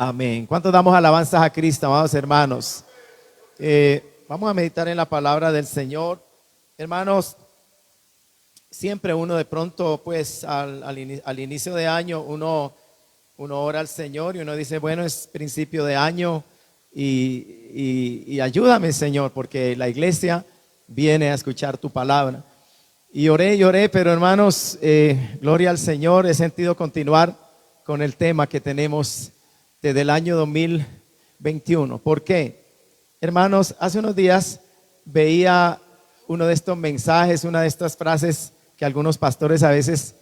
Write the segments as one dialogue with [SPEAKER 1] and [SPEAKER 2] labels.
[SPEAKER 1] Amén. ¿Cuántos damos alabanzas a Cristo, amados hermanos? Vamos a meditar en la palabra del Señor. Hermanos, siempre uno de pronto, pues al inicio de año, uno ora al Señor y uno dice, bueno, es principio de año y ayúdame, Señor, porque la iglesia viene a escuchar tu palabra. Y oré, pero hermanos, gloria al Señor, he sentido continuar con el tema que tenemos desde el año 2021. ¿Por qué? Hermanos, hace unos días veía uno de estos mensajes, una de estas frases que algunos pastores a veces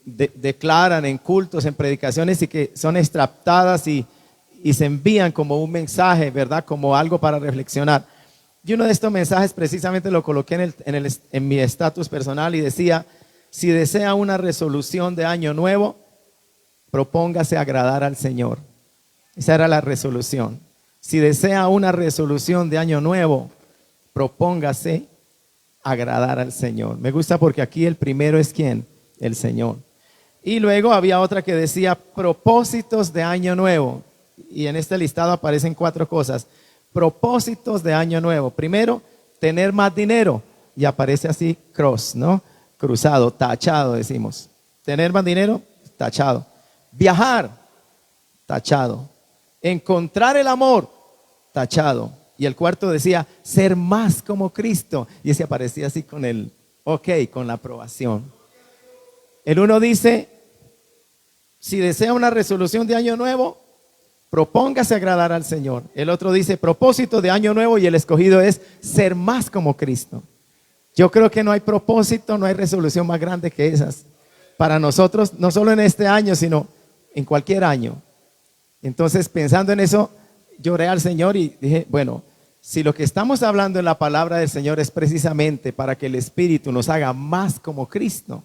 [SPEAKER 1] declaran en cultos, en predicaciones y que son extractadas y se envían como un mensaje, ¿verdad? Como algo para reflexionar. Y uno de estos mensajes precisamente lo coloqué en mi estatus personal y decía, si desea una resolución de año nuevo, propóngase agradar al Señor. Esa era la resolución. Si desea una resolución de año nuevo, propóngase agradar al Señor. Me gusta porque aquí el primero es ¿quién? El Señor. Y luego había otra que decía propósitos de año nuevo. Y en este listado aparecen 4 cosas. Propósitos de año nuevo. Primero, tener más dinero. Y aparece así cross, ¿no? Cruzado, tachado decimos. Tener más dinero, tachado. Viajar, tachado. Encontrar el amor, tachado. Y el cuarto decía, ser más como Cristo. Y ese aparecía así con el ok, con la aprobación. El uno dice, si desea una resolución de año nuevo, propóngase agradar al Señor. El otro dice, propósito de año nuevo, y el escogido es ser más como Cristo. Yo creo que no hay propósito, no hay resolución más grande que esas. Para nosotros, no solo en este año, sino en cualquier año. Entonces, pensando en eso, lloré al Señor y dije, bueno, si lo que estamos hablando en la palabra del Señor es precisamente para que el Espíritu nos haga más como Cristo,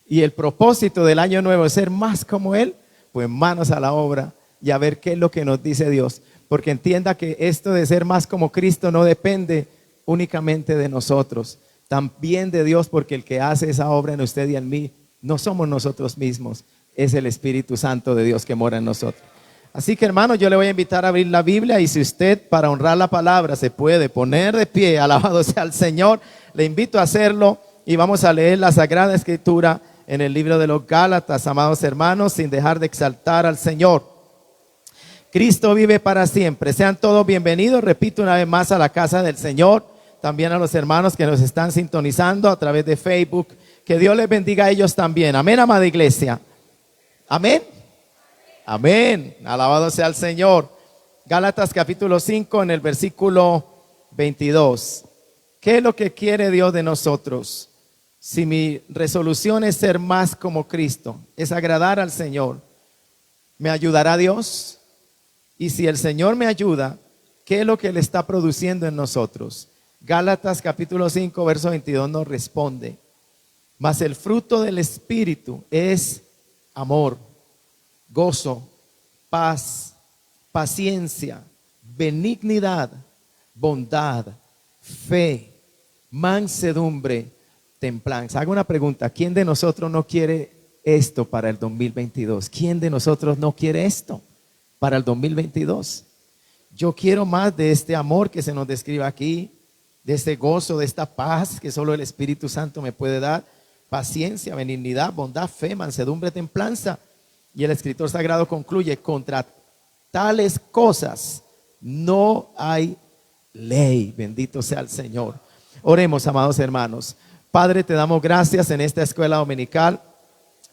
[SPEAKER 1] y el propósito del año nuevo es ser más como Él, pues manos a la obra y a ver qué es lo que nos dice Dios. Porque entienda que esto de ser más como Cristo no depende únicamente de nosotros, también de Dios, porque el que hace esa obra en usted y en mí no somos nosotros mismos, es el Espíritu Santo de Dios que mora en nosotros. Así que, hermano, yo le voy a invitar a abrir la Biblia, y si usted, para honrar la palabra, se puede poner de pie, alabado sea el Señor, le invito a hacerlo, y vamos a leer la Sagrada Escritura en el libro de los Gálatas, amados hermanos, sin dejar de exaltar al Señor. Cristo vive para siempre. Sean todos bienvenidos, repito una vez más, a la casa del Señor. También a los hermanos que nos están sintonizando a través de Facebook. Que Dios les bendiga a ellos también. Amén, amada iglesia. Amén. Amén. Alabado sea el Señor. Gálatas capítulo 5 en el versículo 22. ¿Qué es lo que quiere Dios de nosotros? Si mi resolución es ser más como Cristo, es agradar al Señor, ¿me ayudará Dios? Y si el Señor me ayuda, ¿qué es lo que Él está produciendo en nosotros? Gálatas capítulo 5 verso 22 nos responde, mas el fruto del Espíritu es amor, gozo, paz, paciencia, benignidad, bondad, fe, mansedumbre, templanza. Hago una pregunta, ¿quién de nosotros no quiere esto para el 2022? ¿Quién de nosotros no quiere esto para el 2022? Yo quiero más de este amor que se nos describe aquí, de este gozo, de esta paz que solo el Espíritu Santo me puede dar, paciencia, benignidad, bondad, fe, mansedumbre, templanza. Y el escritor sagrado concluye, contra tales cosas no hay ley. Bendito sea el Señor. Oremos, amados hermanos. Padre, te damos gracias en esta escuela dominical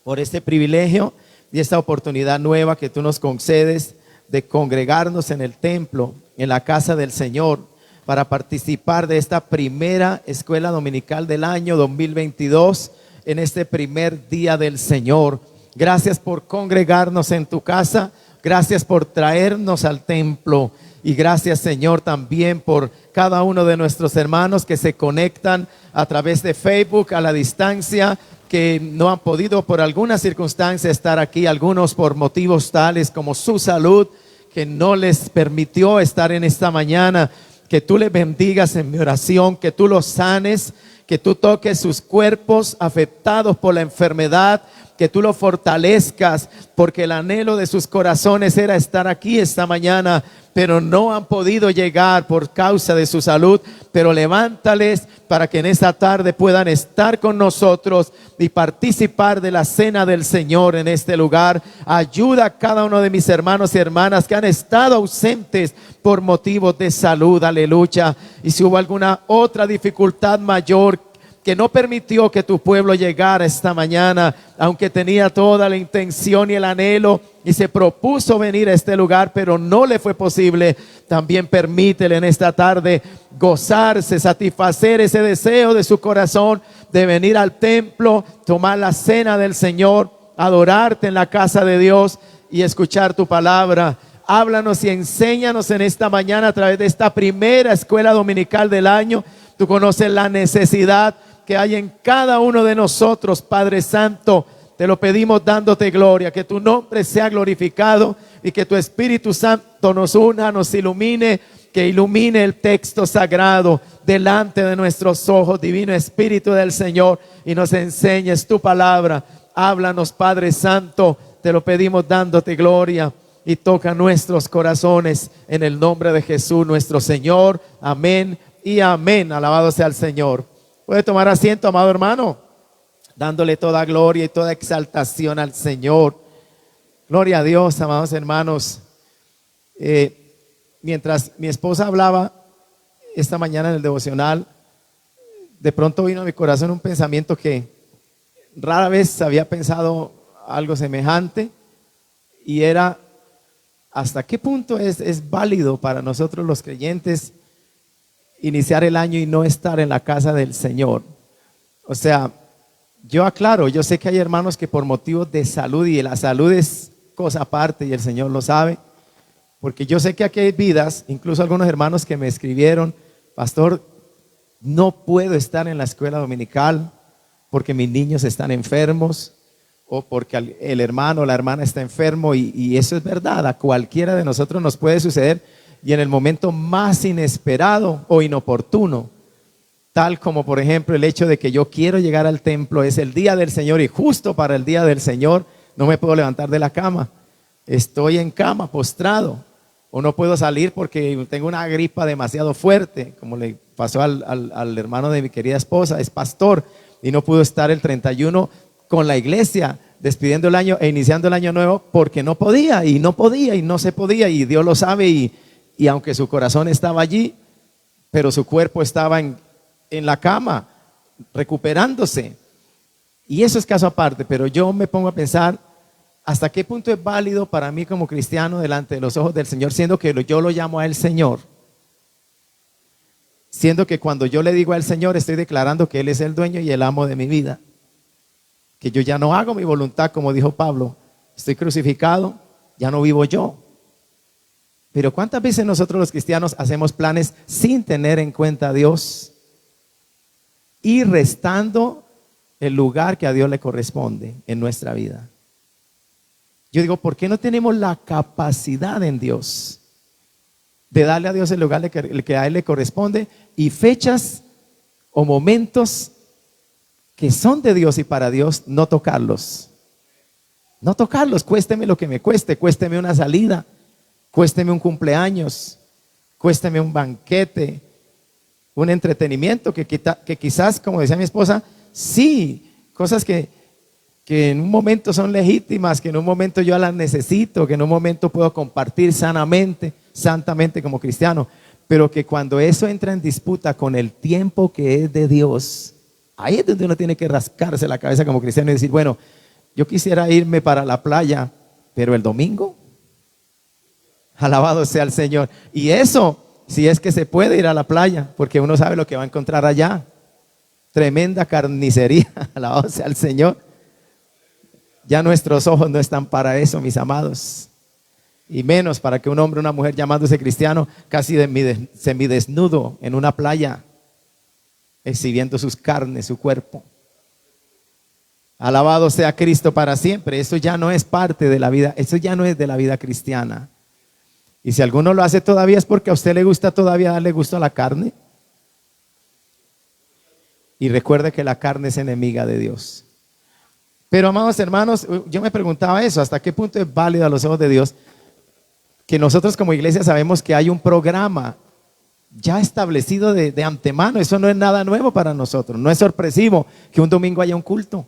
[SPEAKER 1] por este privilegio y esta oportunidad nueva que tú nos concedes de congregarnos en el templo, en la casa del Señor, para participar de esta primera escuela dominical del año 2022, en este primer día del Señor. Gracias por congregarnos en tu casa, gracias por traernos al templo, y gracias, Señor, también por cada uno de nuestros hermanos que se conectan a través de Facebook a la distancia, que no han podido por alguna circunstancia estar aquí, algunos por motivos tales como su salud, que no les permitió estar en esta mañana. Que tú les bendigas en mi oración, que tú los sanes, que tú toques sus cuerpos afectados por la enfermedad, que tú lo fortalezcas, porque el anhelo de sus corazones era estar aquí esta mañana, pero no han podido llegar por causa de su salud. Pero levántales para que en esta tarde puedan estar con nosotros y participar de la cena del Señor en este lugar. Ayuda a cada uno de mis hermanos y hermanas que han estado ausentes por motivos de salud, aleluya. Y si hubo alguna otra dificultad mayor que no permitió que tu pueblo llegara esta mañana, aunque tenía toda la intención y el anhelo y se propuso venir a este lugar, pero no le fue posible, también permítele en esta tarde gozarse, satisfacer ese deseo de su corazón de venir al templo, tomar la cena del Señor, adorarte en la casa de Dios y escuchar tu palabra. Háblanos y enséñanos en esta mañana a través de esta primera escuela dominical del año. Tú conoces la necesidad que hay en cada uno de nosotros, Padre Santo. Te lo pedimos dándote gloria, que tu nombre sea glorificado y que tu Espíritu Santo nos una, nos ilumine, que ilumine el texto sagrado delante de nuestros ojos, Divino Espíritu del Señor, y nos enseñes tu palabra. Háblanos, Padre Santo, te lo pedimos dándote gloria, y toca nuestros corazones en el nombre de Jesús nuestro Señor. Amén y amén. Alabado sea el Señor. Puede tomar asiento, amado hermano, dándole toda gloria y toda exaltación al Señor. Gloria a Dios, amados hermanos. Mientras mi esposa hablaba esta mañana en el devocional, de pronto vino a mi corazón un pensamiento que rara vez había pensado algo semejante, y era: ¿hasta qué punto es válido para nosotros los creyentes iniciar el año y no estar en la casa del Señor? O sea, yo aclaro, yo sé que hay hermanos que por motivos de salud, y la salud es cosa aparte y el Señor lo sabe, porque yo sé que aquí hay vidas, incluso algunos hermanos que me escribieron: pastor, no puedo estar en la escuela dominical porque mis niños están enfermos, o porque el hermano o la hermana está enfermo, y eso es verdad, a cualquiera de nosotros nos puede suceder, y en el momento más inesperado o inoportuno, tal como por ejemplo el hecho de que yo quiero llegar al templo, es el día del Señor, y justo para el día del Señor no me puedo levantar de la cama, estoy en cama postrado, o no puedo salir porque tengo una gripa demasiado fuerte, como le pasó al hermano de mi querida esposa, es pastor, y no pudo estar el 31 con la iglesia despidiendo el año e iniciando el año nuevo, porque no podía y no se podía, y Dios lo sabe, y aunque su corazón estaba allí, pero su cuerpo estaba en la cama recuperándose, y eso es caso aparte. Pero yo me pongo a pensar: ¿hasta qué punto es válido para mí como cristiano delante de los ojos del Señor, siendo que yo lo llamo a Él Señor? Siendo que cuando yo le digo al Señor, estoy declarando que Él es el dueño y el amo de mi vida, que yo ya no hago mi voluntad, como dijo Pablo, estoy crucificado, ya no vivo yo. Pero ¿cuántas veces nosotros los cristianos hacemos planes sin tener en cuenta a Dios y restando el lugar que a Dios le corresponde en nuestra vida? Yo digo, ¿por qué no tenemos la capacidad en Dios de darle a Dios el lugar que a Él le corresponde, y fechas o momentos que son de Dios y para Dios, no tocarlos? No tocarlos, cuésteme lo que me cueste, cuésteme una salida, cuésteme un cumpleaños, cuésteme un banquete, un entretenimiento que quizás, como decía mi esposa, sí, cosas que en un momento son legítimas, que en un momento yo las necesito, que en un momento puedo compartir sanamente, santamente como cristiano, pero que cuando eso entra en disputa con el tiempo que es de Dios, ahí es donde uno tiene que rascarse la cabeza como cristiano y decir: bueno, yo quisiera irme para la playa, pero el domingo, alabado sea el Señor. Y eso, si es que se puede ir a la playa, porque uno sabe lo que va a encontrar allá. Tremenda carnicería, alabado sea el Señor. Ya nuestros ojos no están para eso, mis amados. Y menos para que un hombre o una mujer llamándose cristiano, casi semidesnudo en una playa, exhibiendo sus carnes, su cuerpo. Alabado sea Cristo para siempre. Eso ya no es parte de la vida, eso ya no es de la vida cristiana. Y si alguno lo hace todavía, es porque a usted le gusta todavía darle gusto a la carne. Y recuerde que la carne es enemiga de Dios. Pero, amados hermanos, yo me preguntaba eso, ¿hasta qué punto es válido a los ojos de Dios que nosotros como iglesia sabemos que hay un programa ya establecido de antemano? Eso no es nada nuevo para nosotros, no es sorpresivo que un domingo haya un culto.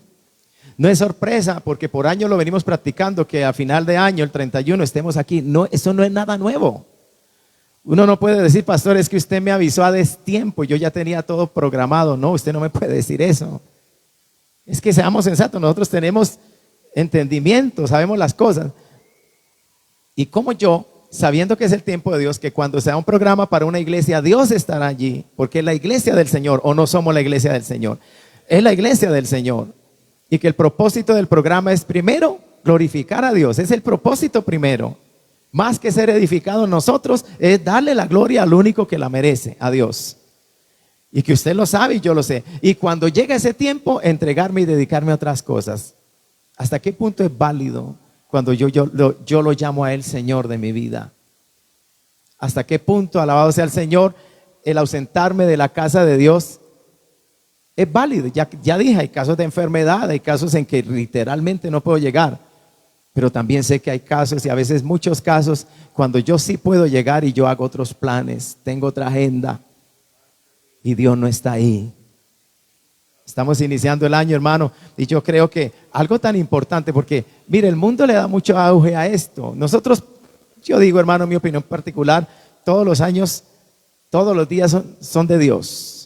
[SPEAKER 1] No es sorpresa porque por años lo venimos practicando, que a final de año, el 31, estemos aquí. No, eso no es nada nuevo. Uno no puede decir, pastor, es que usted me avisó a destiempo, yo ya tenía todo programado. No, usted no me puede decir eso. Es que seamos sensatos, nosotros tenemos entendimiento, sabemos las cosas. Y como yo, sabiendo que es el tiempo de Dios, que cuando sea un programa para una iglesia, Dios estará allí, porque es la iglesia del Señor, o no somos la iglesia del Señor, es la iglesia del Señor. Y que el propósito del programa es primero glorificar a Dios, es el propósito primero. Más que ser edificados nosotros, es darle la gloria al único que la merece, a Dios. Y que usted lo sabe y yo lo sé. Y cuando llega ese tiempo, entregarme y dedicarme a otras cosas. ¿Hasta qué punto es válido cuando yo lo llamo a Él Señor de mi vida? ¿Hasta qué punto, alabado sea el Señor, el ausentarme de la casa de Dios es válido? Ya dije, hay casos de enfermedad, hay casos en que literalmente no puedo llegar. Pero también sé que hay casos, y a veces muchos casos, cuando yo sí puedo llegar y yo hago otros planes, tengo otra agenda y Dios no está ahí. Estamos iniciando el año, hermano, y yo creo que algo tan importante, porque mire, el mundo le da mucho auge a esto. Nosotros, yo digo, hermano, mi opinión particular, todos los años, todos los días son de Dios.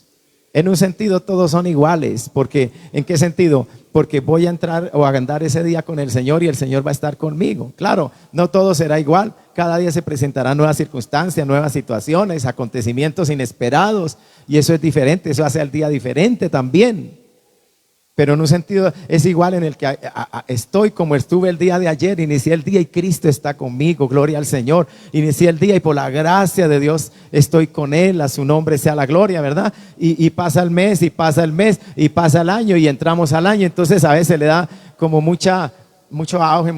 [SPEAKER 1] En un sentido todos son iguales, porque ¿en qué sentido? Porque voy a entrar o a andar ese día con el Señor y el Señor va a estar conmigo. Claro, no todo será igual, cada día se presentarán nuevas circunstancias, nuevas situaciones, acontecimientos inesperados, y eso es diferente, eso hace al día diferente también. Pero en un sentido es igual en el que estoy como estuve el día de ayer. Inicié el día y Cristo está conmigo, gloria al Señor. Inicié el día y por la gracia de Dios estoy con Él, a su nombre sea la gloria, ¿verdad? Y pasa el mes, y pasa el mes, y pasa el año, y entramos al año. Entonces a veces le da como mucho auge,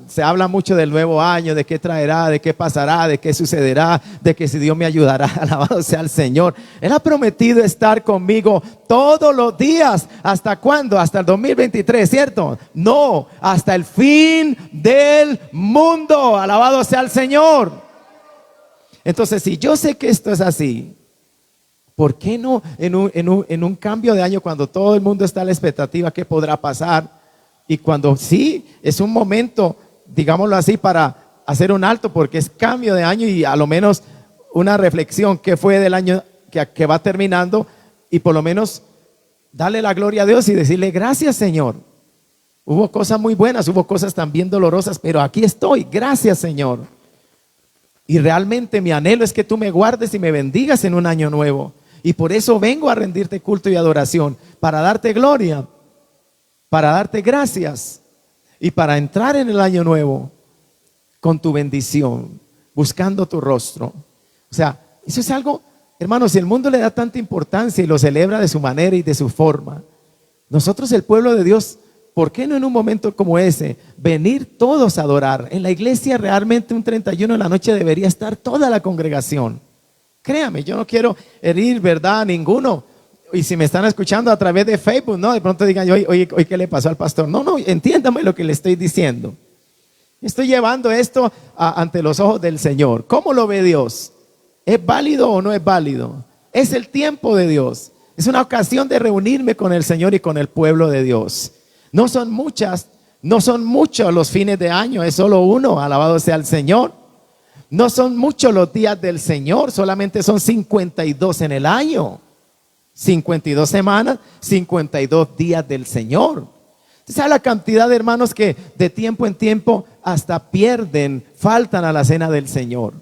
[SPEAKER 1] se habla mucho del nuevo año, de qué traerá, de qué pasará, de qué sucederá, de que si Dios me ayudará, alabado sea el Señor. Él ha prometido estar conmigo todos los días. ¿Hasta cuándo? Hasta el 2023, ¿cierto? No, hasta el fin del mundo, alabado sea el Señor. Entonces, si yo sé que esto es así, ¿por qué no en un cambio de año, cuando todo el mundo está a la expectativa qué podrá pasar? Y cuando sí, es un momento, digámoslo así, para hacer un alto, porque es cambio de año y a lo menos una reflexión que fue del año que va terminando, y por lo menos darle la gloria a Dios y decirle gracias, Señor. Hubo cosas muy buenas, hubo cosas también dolorosas, pero aquí estoy, gracias, Señor. Y realmente mi anhelo es que tú me guardes y me bendigas en un año nuevo. Y por eso vengo a rendirte culto y adoración, para darte gloria, para darte gracias y para entrar en el año nuevo con tu bendición, buscando tu rostro. O sea, eso es algo, hermanos, si el mundo le da tanta importancia y lo celebra de su manera y de su forma, nosotros, el pueblo de Dios, ¿por qué no en un momento como ese venir todos a adorar? En la iglesia realmente un 31 de la noche debería estar toda la congregación. Créame, yo no quiero herir, ¿verdad?, a ninguno. Y si me están escuchando a través de Facebook, no, de pronto digan, oye, ¿qué le pasó al pastor? No, entiéndame lo que le estoy diciendo. Estoy llevando esto ante los ojos del Señor. ¿Cómo lo ve Dios? ¿Es válido o no es válido? Es el tiempo de Dios. Es una ocasión de reunirme con el Señor y con el pueblo de Dios. No son muchos los fines de año, es solo uno, alabado sea el Señor. No son muchos los días del Señor, solamente son 52 en el año. 52 semanas, 52 días del Señor. ¿Sabe la cantidad de hermanos que de tiempo en tiempo hasta faltan a la cena del Señor?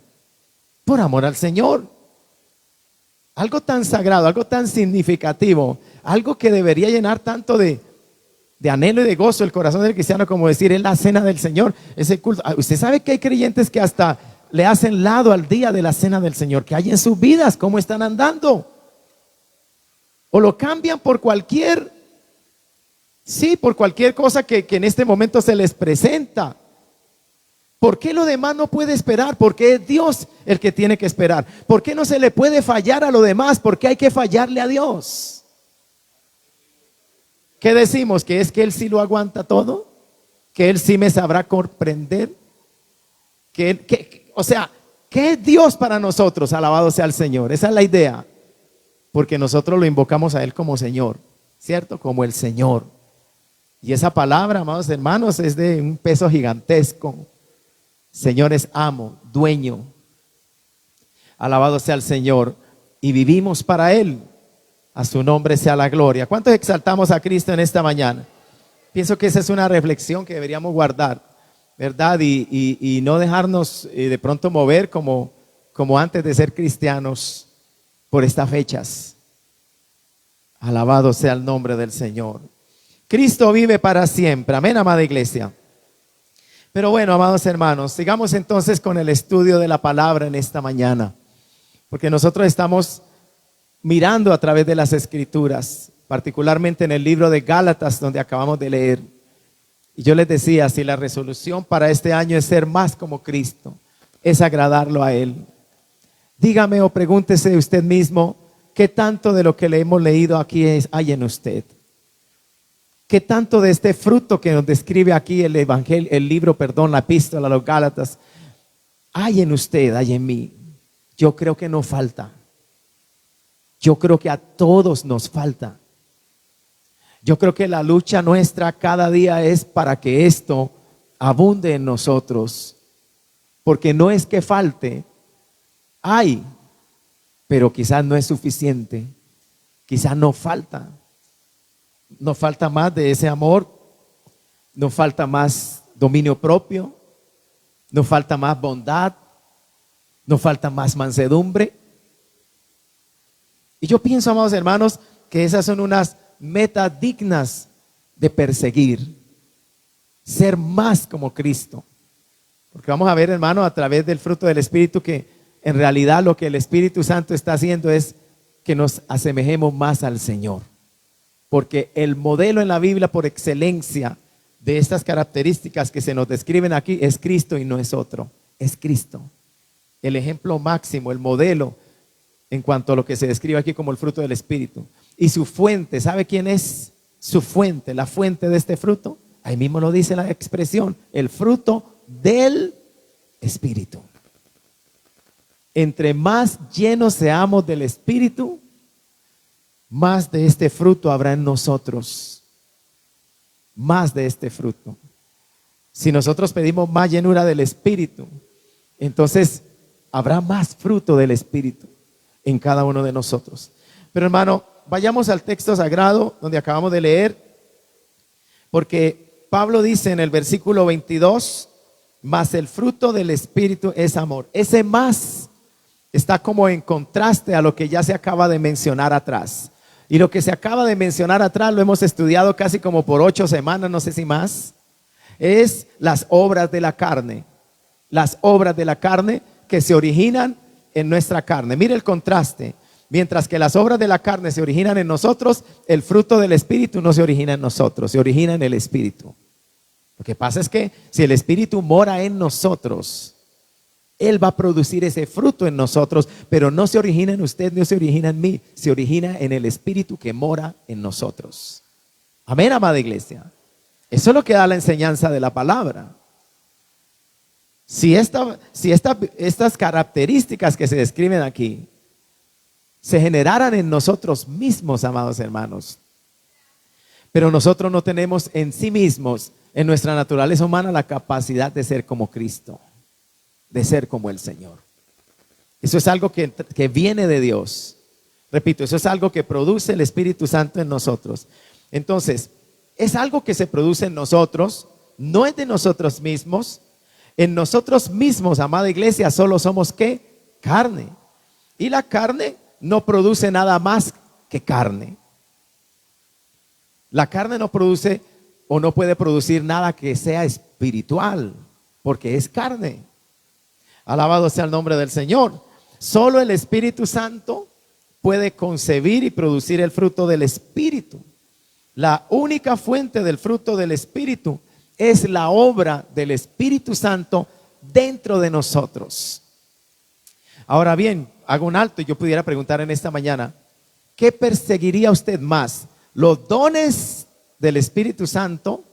[SPEAKER 1] Por amor al Señor. Algo tan sagrado, algo tan significativo, algo que debería llenar tanto de anhelo y de gozo el corazón del cristiano, como decir, es la cena del Señor, ese culto. Usted sabe que hay creyentes que hasta le hacen lado al día de la cena del Señor, que hay en sus vidas, cómo están andando. O lo cambian por cualquier cosa que en este momento se les presenta. ¿Por qué lo demás no puede esperar? ¿Por qué es Dios el que tiene que esperar? ¿Por qué no se le puede fallar a lo demás? ¿Por qué hay que fallarle a Dios? ¿Qué decimos? ¿Que es que Él sí lo aguanta todo? ¿Que Él sí me sabrá comprender? O sea, ¿qué es Dios para nosotros? Alabado sea el Señor. Esa es la idea. Porque nosotros lo invocamos a Él como Señor, ¿cierto? Como el Señor. Y esa palabra, amados hermanos, es de un peso gigantesco. Señor es amo, dueño. Alabado sea el Señor. Y vivimos para Él. A su nombre sea la gloria. ¿Cuántos exaltamos a Cristo en esta mañana? Pienso que esa es una reflexión que deberíamos guardar, ¿verdad? Y no dejarnos de pronto mover como antes de ser cristianos por estas fechas. Alabado sea el nombre del Señor. Cristo vive para siempre. Amén, amada iglesia. Pero bueno, amados hermanos, sigamos entonces con el estudio de la palabra en esta mañana. Porque nosotros estamos mirando a través de las Escrituras, particularmente en el libro de Gálatas, donde acabamos de leer. Y yo les decía, si la resolución para este año es ser más como Cristo, es agradarlo a Él. Dígame o pregúntese usted mismo, ¿qué tanto de lo que le hemos leído aquí hay en usted? ¿Qué tanto de este fruto que nos describe aquí el evangelio, la epístola a los Gálatas, hay en usted, hay en mí? Yo creo que no falta. Yo creo que a todos nos falta. Yo creo que la lucha nuestra cada día es para que esto abunde en nosotros. Porque no es que falte, hay, pero quizás no es suficiente. Quizás no falta. Nos falta más de ese amor. Nos falta más dominio propio. Nos falta más bondad. Nos falta más mansedumbre. Y yo pienso, amados hermanos, que esas son unas metas dignas de perseguir. Ser más como Cristo. Porque vamos a ver, hermano, a través del fruto del Espíritu, que en realidad lo que el Espíritu Santo está haciendo es que nos asemejemos más al Señor. Porque el modelo en la Biblia por excelencia de estas características que se nos describen aquí es Cristo y no es otro. Es Cristo. El ejemplo máximo, el modelo en cuanto a lo que se describe aquí como el fruto del Espíritu. Y su fuente, ¿sabe quién es su fuente? La fuente de este fruto. Ahí mismo lo dice la expresión, el fruto del Espíritu. Entre más llenos seamos del Espíritu, más de este fruto habrá en nosotros. Más de este fruto. Si nosotros pedimos más llenura del Espíritu, entonces habrá más fruto del Espíritu en cada uno de nosotros. Pero hermano, vayamos al texto sagrado donde acabamos de leer, porque Pablo dice en el versículo 22, mas el fruto del Espíritu es amor. Ese más está como en contraste a lo que ya se acaba de mencionar atrás. Y lo que se acaba de mencionar atrás lo hemos estudiado casi como por 8 semanas, no sé si más. Es las obras de la carne. Las obras de la carne que se originan en nuestra carne. Mire el contraste. Mientras que las obras de la carne se originan en nosotros, el fruto del Espíritu no se origina en nosotros, se origina en el Espíritu. Lo que pasa es que si el Espíritu mora en nosotros, Él va a producir ese fruto en nosotros, pero no se origina en usted, no se origina en mí, se origina en el Espíritu que mora en nosotros. Amén, amada iglesia. Eso es lo que da la enseñanza de la palabra. Si estas características que se describen aquí se generaran en nosotros mismos, amados hermanos, pero nosotros no tenemos en sí mismos, en nuestra naturaleza humana, la capacidad de ser como Cristo, de ser como el Señor. Eso es algo que viene de Dios. Repito, eso es algo que produce el Espíritu Santo en nosotros. Entonces, es algo que se produce en nosotros, no es de nosotros mismos. En nosotros mismos, amada iglesia, solo somos ¿qué? Carne. Y la carne no produce nada más que carne. La carne no produce o no puede producir nada que sea espiritual, porque es carne. Alabado sea el nombre del Señor. Solo el Espíritu Santo puede concebir y producir el fruto del Espíritu. La única fuente del fruto del Espíritu es la obra del Espíritu Santo dentro de nosotros. Ahora bien, hago un alto y yo pudiera preguntar en esta mañana, ¿qué perseguiría usted más? ¿Los dones del Espíritu Santo,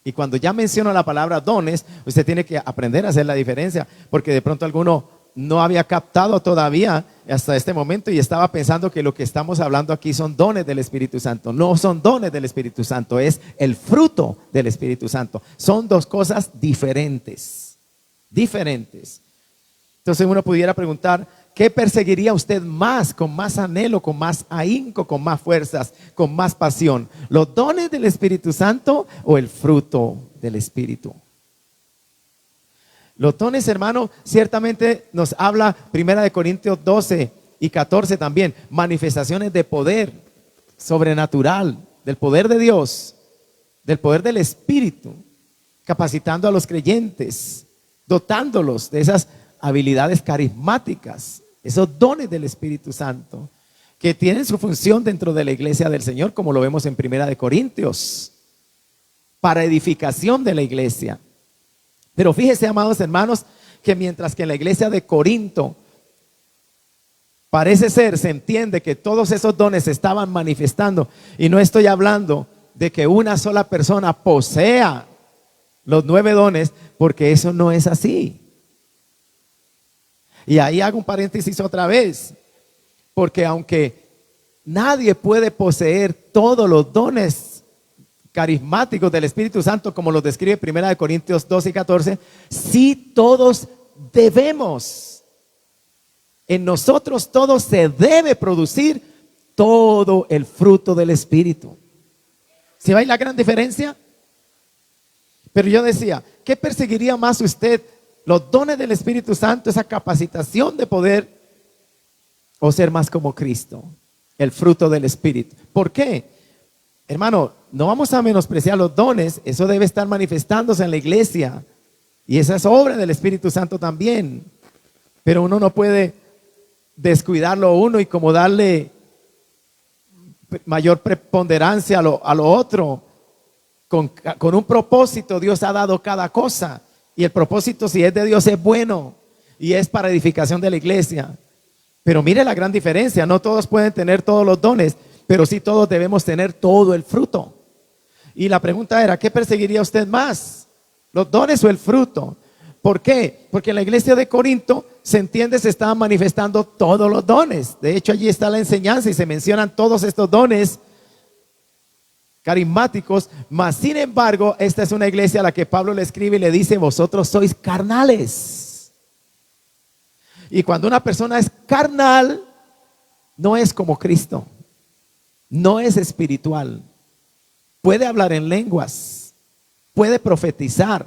[SPEAKER 1] y cuando ya menciono la palabra dones, usted tiene que aprender a hacer la diferencia, porque de pronto alguno no había captado todavía hasta este momento y estaba pensando que lo que estamos hablando aquí son dones del Espíritu Santo. No son dones del Espíritu Santo, es el fruto del Espíritu Santo. Son dos cosas diferentes, diferentes. Entonces uno pudiera preguntar, ¿qué perseguiría usted más, con más anhelo, con más ahínco, con más fuerzas, con más pasión? ¿Los dones del Espíritu Santo o el fruto del Espíritu? Los dones, hermano, ciertamente nos habla 1 Corintios 12 y 14 también, manifestaciones de poder sobrenatural, del poder de Dios, del poder del Espíritu, capacitando a los creyentes, dotándolos de esas habilidades carismáticas, esos dones del Espíritu Santo, que tienen su función dentro de la iglesia del Señor, como lo vemos en 1 Corintios, para edificación de la iglesia. Pero fíjese, amados hermanos, que mientras que en la iglesia de Corinto parece ser, se entiende que todos esos dones se estaban manifestando, y no estoy hablando de que una sola persona posea los 9 dones, porque eso no es así. Y ahí hago un paréntesis otra vez, porque aunque nadie puede poseer todos los dones carismáticos del Espíritu Santo, como los describe 1 Corintios 12 y 14, sí todos debemos. En nosotros todos se debe producir todo el fruto del Espíritu. ¿Se ve ahí la gran diferencia? Pero yo decía, ¿qué perseguiría más usted? ¿Los dones del Espíritu Santo, esa capacitación de poder, o ser más como Cristo, el fruto del Espíritu? ¿Por qué? Hermano, no vamos a menospreciar los dones, eso debe estar manifestándose en la iglesia, y esa es obra del Espíritu Santo también, pero uno no puede descuidarlo uno y como darle mayor preponderancia a lo otro. Con un propósito Dios ha dado cada cosa, y el propósito, si es de Dios, es bueno y es para edificación de la iglesia. Pero mire la gran diferencia, no todos pueden tener todos los dones, pero sí todos debemos tener todo el fruto. Y la pregunta era, ¿qué perseguiría usted más? ¿Los dones o el fruto? ¿Por qué? Porque en la iglesia de Corinto, se entiende, se estaban manifestando todos los dones. De hecho, allí está la enseñanza y se mencionan todos estos dones carismáticos. Mas sin embargo, esta es una iglesia a la que Pablo le escribe y le dice, vosotros sois carnales. Y cuando una persona es carnal, no es como Cristo. No es espiritual. Puede hablar en lenguas, puede profetizar,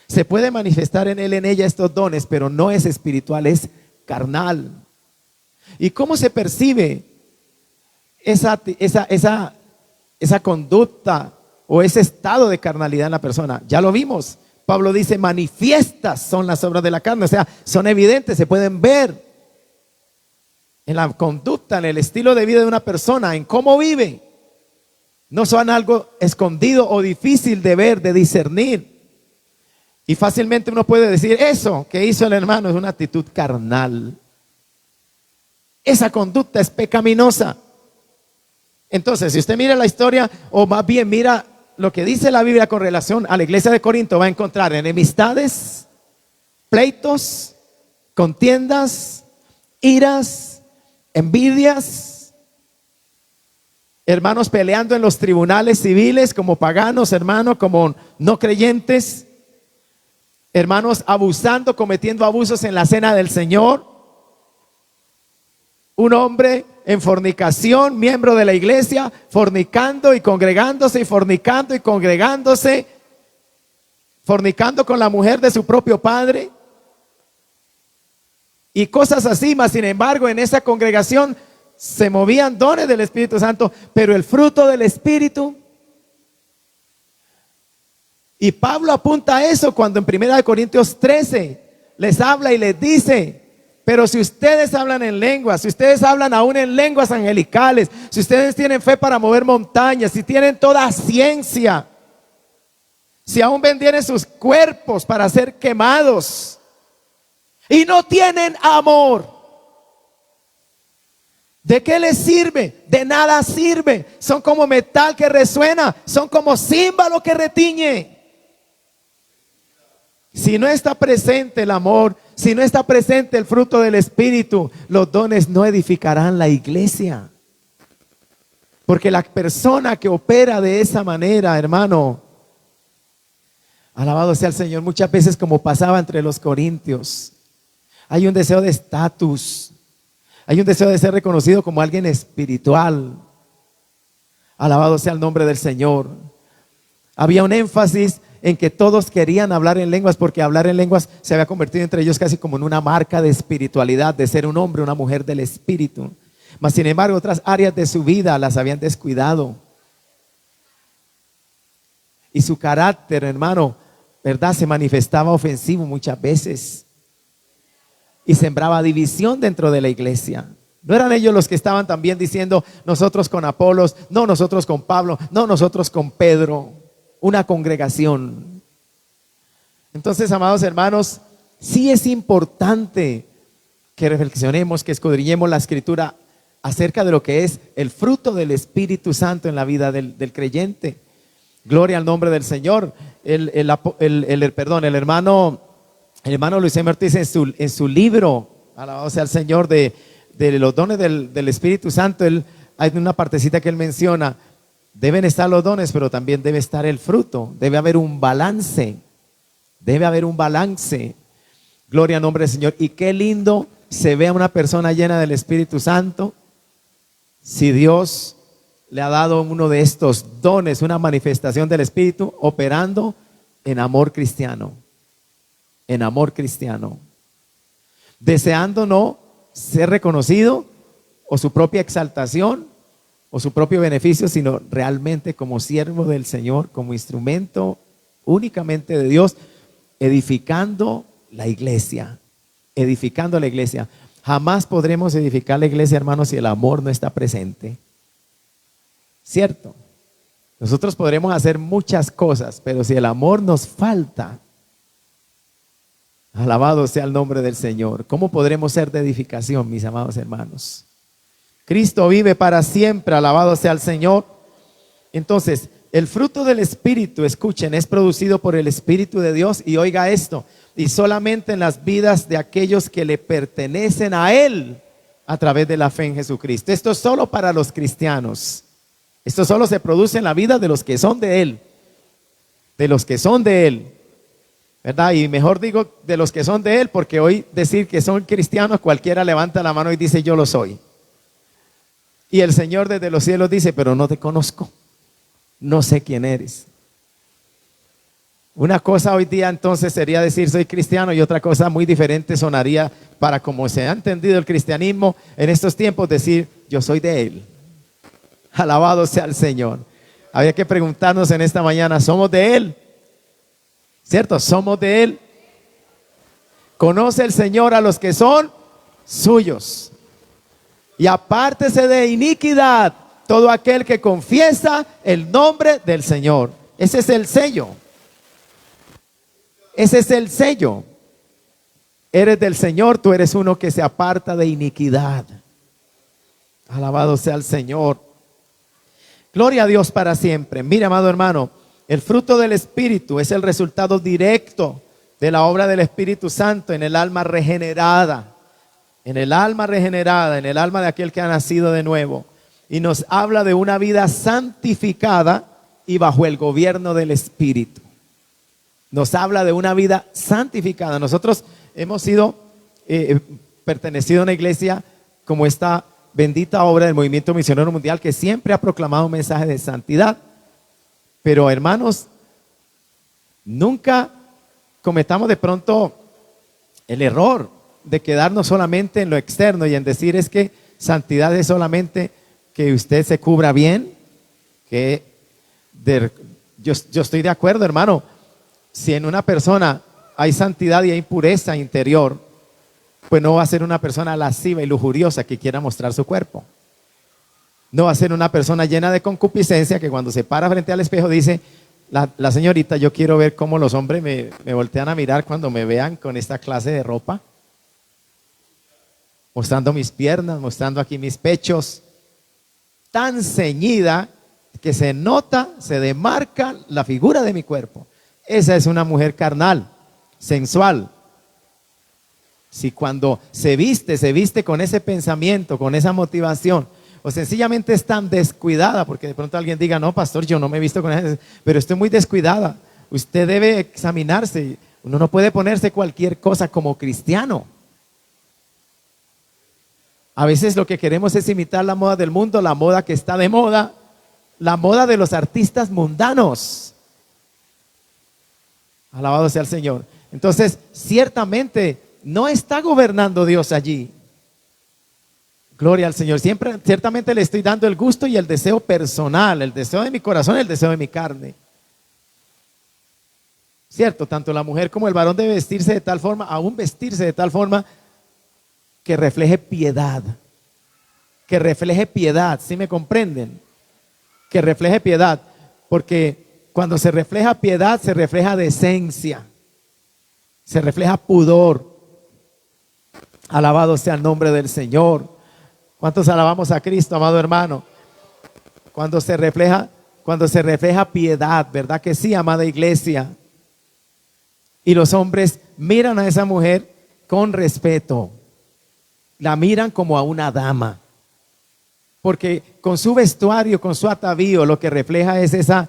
[SPEAKER 1] se puede manifestar en él, en ella estos dones, pero no es espiritual, es carnal. ¿Y cómo se percibe esa conducta o ese estado de carnalidad en la persona? Ya lo vimos. Pablo dice, manifiestas son las obras de la carne, o sea, son evidentes, se pueden ver en la conducta, en el estilo de vida de una persona, en cómo vive. No son algo escondido o difícil de ver, de discernir. Y fácilmente uno puede decir, eso que hizo el hermano es una actitud carnal. Esa conducta es pecaminosa. Entonces, si usted mira la historia, o más bien mira lo que dice la Biblia con relación a la iglesia de Corinto, va a encontrar enemistades, pleitos, contiendas, iras, envidias, hermanos peleando en los tribunales civiles como paganos, hermanos como no creyentes, hermanos abusando, cometiendo abusos en la cena del Señor, un hombre en fornicación, miembro de la iglesia, fornicando y congregándose, y fornicando y congregándose, fornicando con la mujer de su propio padre, y cosas así. Mas sin embargo, en esa congregación se movían dones del Espíritu Santo, pero el fruto del Espíritu. Y Pablo apunta a eso cuando en 1 Corintios 13 les habla y les dice, pero si ustedes hablan en lenguas, si ustedes hablan aún en lenguas angelicales, si ustedes tienen fe para mover montañas, si tienen toda ciencia, si aún vendieran sus cuerpos para ser quemados y no tienen amor, ¿De qué les sirve? De nada sirve. Son como metal que resuena, son como címbalo que retiñe. Si no está presente el amor, si no está presente el fruto del Espíritu, los dones no edificarán la iglesia. Porque la persona que opera de esa manera, hermano, alabado sea el Señor, muchas veces como pasaba entre los corintios, hay un deseo de estatus, hay un deseo de ser reconocido como alguien espiritual. Alabado sea el nombre del Señor. Había un énfasis en que todos querían hablar en lenguas, porque hablar en lenguas se había convertido entre ellos casi como en una marca de espiritualidad, de ser un hombre, una mujer del Espíritu. Mas sin embargo, otras áreas de su vida las habían descuidado. Y su carácter, hermano, ¿verdad?, se manifestaba ofensivo muchas veces. Y sembraba división dentro de la iglesia. No eran ellos los que estaban también diciendo, nosotros con Apolos, no nosotros con Pablo, no nosotros con Pedro. Una congregación. Entonces, amados hermanos, sí es importante que reflexionemos, que escudriñemos la Escritura acerca de lo que es el fruto del Espíritu Santo en la vida del creyente. Gloria al nombre del Señor. El hermano Luis M. Ortiz en su libro, alabado sea el Señor, de los dones del Espíritu Santo, hay una partecita que él menciona. Deben estar los dones, pero también debe estar el fruto. Debe haber un balance. Debe haber un balance. Gloria al nombre del Señor. Y qué lindo se ve a una persona llena del Espíritu Santo si Dios le ha dado uno de estos dones, una manifestación del Espíritu, operando en amor cristiano. En amor cristiano. Deseando no ser reconocido o su propia exaltación o su propio beneficio, sino realmente como siervo del Señor, como instrumento únicamente de Dios, edificando la iglesia, edificando la iglesia. Jamás podremos edificar la iglesia, hermanos, si el amor no está presente. ¿Cierto? Nosotros podremos hacer muchas cosas, pero si el amor nos falta, alabado sea el nombre del Señor, ¿cómo podremos ser de edificación, mis amados hermanos? Cristo vive para siempre, alabado sea el Señor. Entonces, el fruto del Espíritu, escuchen, es producido por el Espíritu de Dios, y oiga esto, y solamente en las vidas de aquellos que le pertenecen a Él a través de la fe en Jesucristo. Esto es solo para los cristianos. Esto solo se produce en la vida de los que son de Él, de los que son de Él, ¿verdad? Y mejor digo de los que son de Él, porque hoy decir que son cristianos, cualquiera levanta la mano y dice yo lo soy. Y el Señor desde los cielos dice, pero no te conozco, no sé quién eres. Una cosa hoy día entonces sería decir soy cristiano, y otra cosa muy diferente sonaría para como se ha entendido el cristianismo en estos tiempos, decir yo soy de Él. Alabado sea el Señor. Había que preguntarnos en esta mañana, ¿somos de Él? ¿Cierto? ¿Somos de Él? Conoce el Señor a los que son suyos. Y apártese de iniquidad todo aquel que confiesa el nombre del Señor. Ese es el sello. Ese es el sello. Eres del Señor, tú eres uno que se aparta de iniquidad. Alabado sea el Señor. Gloria a Dios para siempre. Mira, amado hermano, el fruto del Espíritu es el resultado directo de la obra del Espíritu Santo en el alma regenerada. En el alma regenerada, en el alma de aquel que ha nacido de nuevo. Y nos habla de una vida santificada y bajo el gobierno del Espíritu. Nos habla de una vida santificada. Nosotros hemos sido pertenecido a una iglesia como esta bendita obra del Movimiento Misionero Mundial, que siempre ha proclamado un mensaje de santidad. Pero hermanos, nunca cometamos de pronto el error de quedarnos solamente en lo externo y en decir es que santidad es solamente que usted se cubra bien. Yo estoy de acuerdo, hermano. Si en una persona hay santidad y hay pureza interior, pues no va a ser una persona lasciva y lujuriosa que quiera mostrar su cuerpo. No va a ser una persona llena de concupiscencia que cuando se para frente al espejo dice, la señorita, yo quiero ver cómo los hombres me voltean a mirar cuando me vean con esta clase de ropa. mostrando mis piernas, mostrando aquí mis pechos, tan ceñida que se nota, se demarca la figura de mi cuerpo. Esa es una mujer carnal, sensual. Si cuando se viste con ese pensamiento, con esa motivación, o sencillamente es tan descuidada, porque de pronto alguien diga, no, pastor, yo no me he visto con eso, pero estoy muy descuidada. Usted debe examinarse. Uno no puede ponerse cualquier cosa como cristiano. A veces lo que queremos es imitar la moda del mundo, la moda que está de moda, la moda de los artistas mundanos. Alabado sea el Señor. Entonces, ciertamente no está gobernando Dios allí. Gloria al Señor. Ciertamente le estoy dando el gusto y el deseo personal, el deseo de mi corazón, el deseo de mi carne. Cierto, tanto la mujer como el varón debe vestirse de tal forma, aún vestirse de tal forma que refleje piedad. Que refleje piedad, ¿sí me comprenden? Que refleje piedad, porque cuando se refleja piedad, se refleja decencia, se refleja pudor. Alabado sea el nombre del Señor. ¿Cuántos alabamos a Cristo, amado hermano? Cuando se refleja piedad, ¿verdad que sí, amada iglesia? Y los hombres miran a esa mujer con respeto. La miran como a una dama. Porque con su vestuario, con su atavío, lo que refleja es esa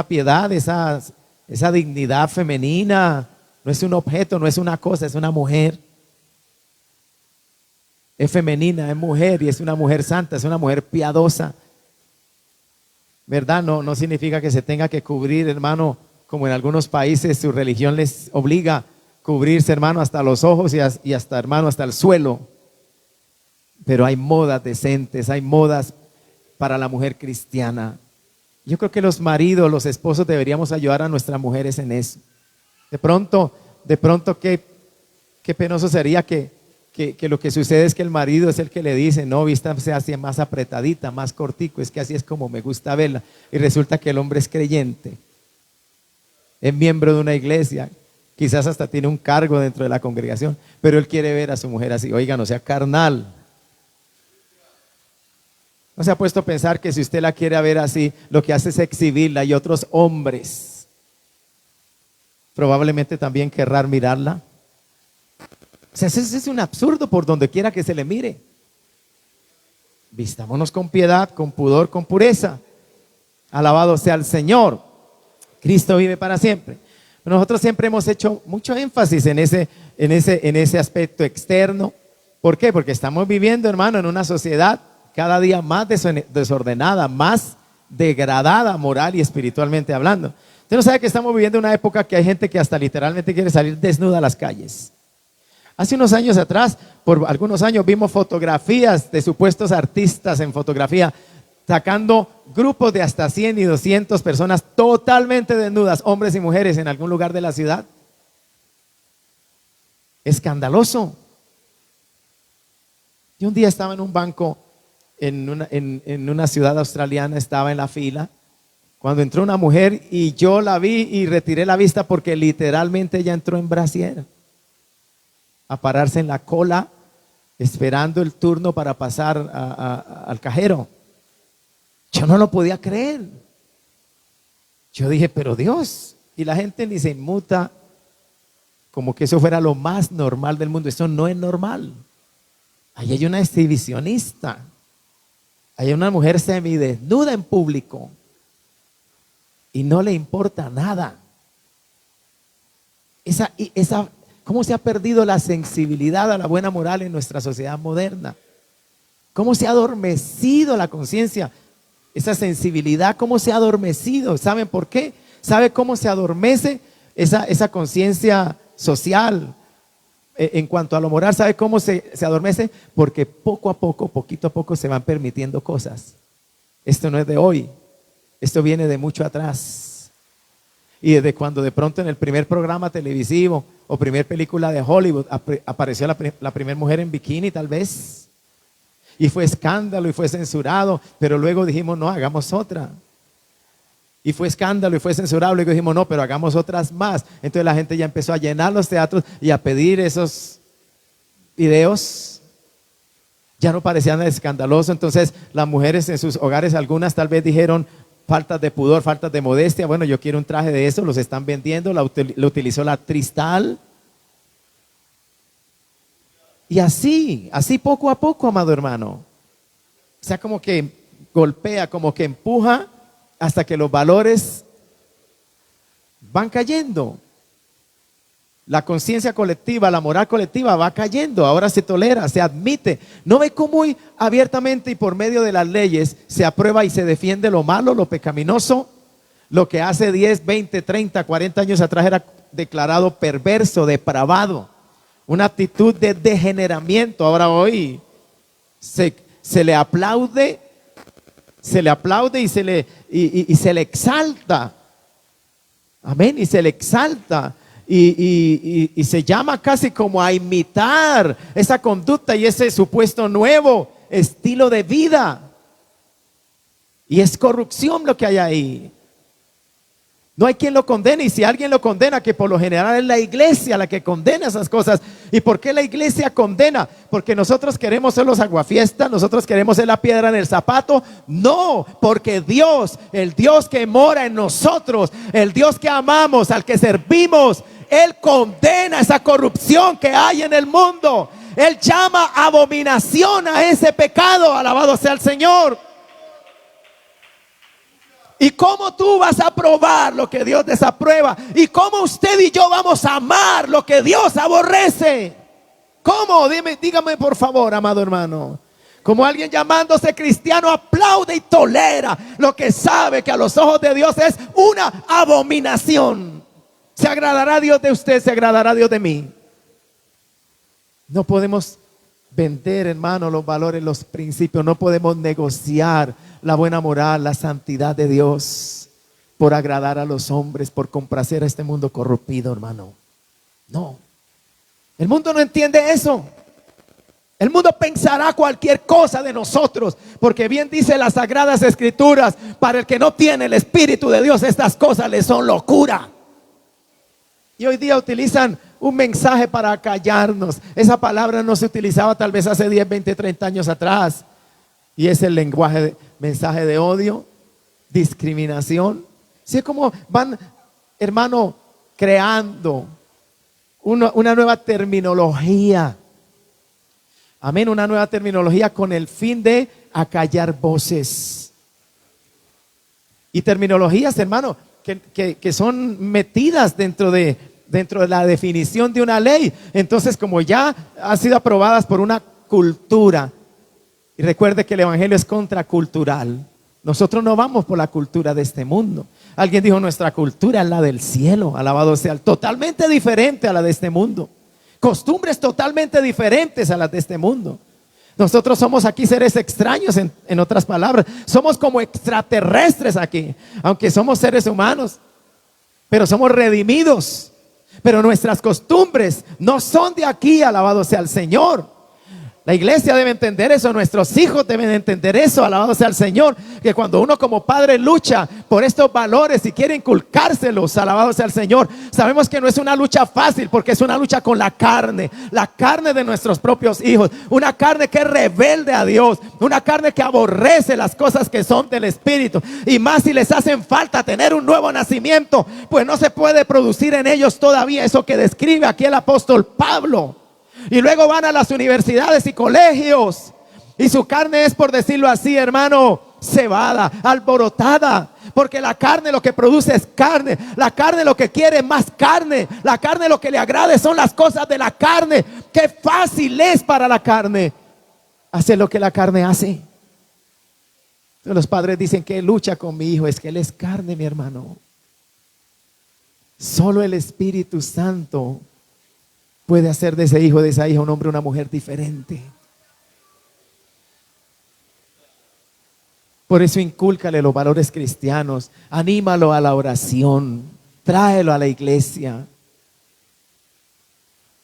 [SPEAKER 1] piedad, esa dignidad femenina. No es un objeto, no es una cosa, es una mujer. Es femenina, es mujer y es una mujer santa, es una mujer piadosa. ¿Verdad? No significa que se tenga que cubrir, hermano, como en algunos países su religión les obliga a cubrirse, hermano, hasta los ojos y hasta, hermano, hasta el suelo. Pero hay modas decentes, hay modas para la mujer cristiana. Yo creo que los maridos, los esposos deberíamos ayudar a nuestras mujeres en eso. De pronto, qué penoso sería que lo que sucede es que el marido es el que le dice, no, vístase así más apretadita, más cortico, es que así es como me gusta verla. Y resulta que el hombre es creyente, es miembro de una iglesia, quizás hasta tiene un cargo dentro de la congregación, pero él quiere ver a su mujer así. Oiga, no sea carnal. ¿No se ha puesto a pensar que si usted la quiere ver así, lo que hace es exhibirla y otros hombres probablemente también querrán mirarla? O sea, ese es un absurdo por donde quiera que se le mire. Vistámonos con piedad, con pudor, con pureza. Alabado sea el Señor. Cristo vive para siempre. Nosotros siempre hemos hecho mucho énfasis en ese aspecto externo. ¿Por qué? Porque estamos viviendo, hermano, en una sociedad cada día más desordenada, más degradada moral y espiritualmente hablando. Usted no sabe que estamos viviendo una época que hay gente que hasta literalmente quiere salir desnuda a las calles. Hace unos años atrás, por algunos años, vimos fotografías de supuestos artistas en fotografía sacando grupos de hasta 100 y 200 personas totalmente desnudas, hombres y mujeres, en algún lugar de la ciudad. Escandaloso. Yo un día estaba en un banco en una ciudad australiana, estaba en la fila, cuando entró una mujer y yo la vi y retiré la vista porque literalmente ella entró en brasier a pararse en la cola esperando el turno para pasar al cajero. Yo no lo podía creer. Yo dije, pero Dios, y la gente ni se inmuta como que eso fuera lo más normal del mundo. Eso no es normal. Ahí hay una exhibicionista. Hay una mujer semidesnuda en público y no le importa nada. ¿Cómo se ha perdido la sensibilidad a la buena moral en nuestra sociedad moderna? ¿Cómo se ha adormecido la conciencia? Esa sensibilidad, ¿cómo se ha adormecido? ¿Saben por qué? ¿Sabe cómo se adormece esa conciencia social en cuanto a lo moral? ¿Sabe cómo se adormece? Porque poco a poco, poquito a poco se van permitiendo cosas. Esto no es de hoy, esto viene de mucho atrás. Y desde cuando de pronto en el primer programa televisivo o primer película de Hollywood apareció la primera mujer en bikini tal vez. Y fue escándalo y fue censurado, pero luego dijimos, no, hagamos otra. Y fue escándalo y fue censurado, luego dijimos, no, pero hagamos otras más. Entonces la gente ya empezó a llenar los teatros y a pedir esos videos, ya no parecían escandalosos. Entonces las mujeres en sus hogares, algunas tal vez dijeron faltas de pudor, faltas de modestia. Bueno, yo quiero un traje de eso, los están vendiendo, lo utilizó la actriz tal. Y así poco a poco, amado hermano. O sea, como que golpea, como que empuja hasta que los valores van cayendo. La conciencia colectiva, la moral colectiva va cayendo. Ahora se tolera, se admite. ¿No ve cómo muy abiertamente y por medio de las leyes se aprueba y se defiende lo malo, lo pecaminoso? Lo que hace 10, 20, 30, 40 años atrás era declarado perverso, depravado. Una actitud de degeneramiento. Ahora hoy se le aplaude y se le exalta. Amén, y se le exalta. Y se llama casi como a imitar esa conducta y ese supuesto nuevo estilo de vida. Y es corrupción lo que hay ahí. No hay quien lo condene, y si alguien lo condena, que por lo general es la iglesia la que condena esas cosas. ¿Y por qué la iglesia condena? Porque nosotros queremos ser los aguafiestas, nosotros queremos ser la piedra en el zapato. No, porque Dios, el Dios que mora en nosotros, el Dios que amamos, al que servimos, Él condena esa corrupción que hay en el mundo. Él llama abominación a ese pecado. Alabado sea el Señor. ¿Y cómo tú vas a aprobar lo que Dios desaprueba? ¿Y cómo usted y yo vamos a amar lo que Dios aborrece? ¿Cómo? Dígame por favor, amado hermano. Como alguien llamándose cristiano aplaude y tolera lo que sabe que a los ojos de Dios es una abominación. ¿Se agradará Dios de usted? ¿Se agradará Dios de mí? No podemos vender, hermano, los valores, los principios. No podemos negociar la buena moral, la santidad de Dios por agradar a los hombres, por complacer a este mundo corrompido, hermano. No. El mundo no entiende eso. El mundo pensará cualquier cosa de nosotros, porque bien dice las Sagradas Escrituras: para el que no tiene el Espíritu de Dios, estas cosas le son locura. Y hoy día utilizan un mensaje para callarnos. Esa palabra no se utilizaba tal vez hace 10, 20, 30 años atrás. Y es el lenguaje, mensaje de odio, discriminación. Así es como van, hermano, creando una nueva terminología. Amén, una nueva terminología con el fin de acallar voces. Y terminologías, hermano, que son metidas dentro de la definición de una ley. Entonces, como ya han sido aprobadas por una cultura, y recuerde que el evangelio es contracultural. Nosotros no vamos por la cultura de este mundo. Alguien dijo: nuestra cultura es la del cielo, alabado sea, totalmente diferente a la de este mundo. Costumbres totalmente diferentes a las de este mundo. Nosotros somos aquí seres extraños, en otras palabras. Somos como extraterrestres aquí, aunque somos seres humanos, pero somos redimidos. Pero nuestras costumbres no son de aquí, alabado sea el Señor. La iglesia debe entender eso, nuestros hijos deben entender eso, alabado sea el Señor, que cuando uno como padre lucha por estos valores y quiere inculcárselos, alabado sea el Señor, sabemos que no es una lucha fácil, porque es una lucha con la carne de nuestros propios hijos, una carne que es rebelde a Dios, una carne que aborrece las cosas que son del Espíritu, y más si les hacen falta tener un nuevo nacimiento, pues no se puede producir en ellos todavía eso que describe aquí el apóstol Pablo. Y luego van a las universidades y colegios, y su carne es, por decirlo así, hermano, cebada, alborotada, porque la carne lo que produce es carne. La carne lo que quiere es más carne. La carne lo que le agrade son las cosas de la carne. Qué fácil es para la carne hacer lo que la carne hace. Los padres dicen: que lucha con mi hijo, es que él es carne, mi hermano. Solo el Espíritu Santo puede hacer de ese hijo, de esa hija, un hombre o una mujer diferente. Por eso incúlcale los valores cristianos, anímalo a la oración, tráelo a la iglesia.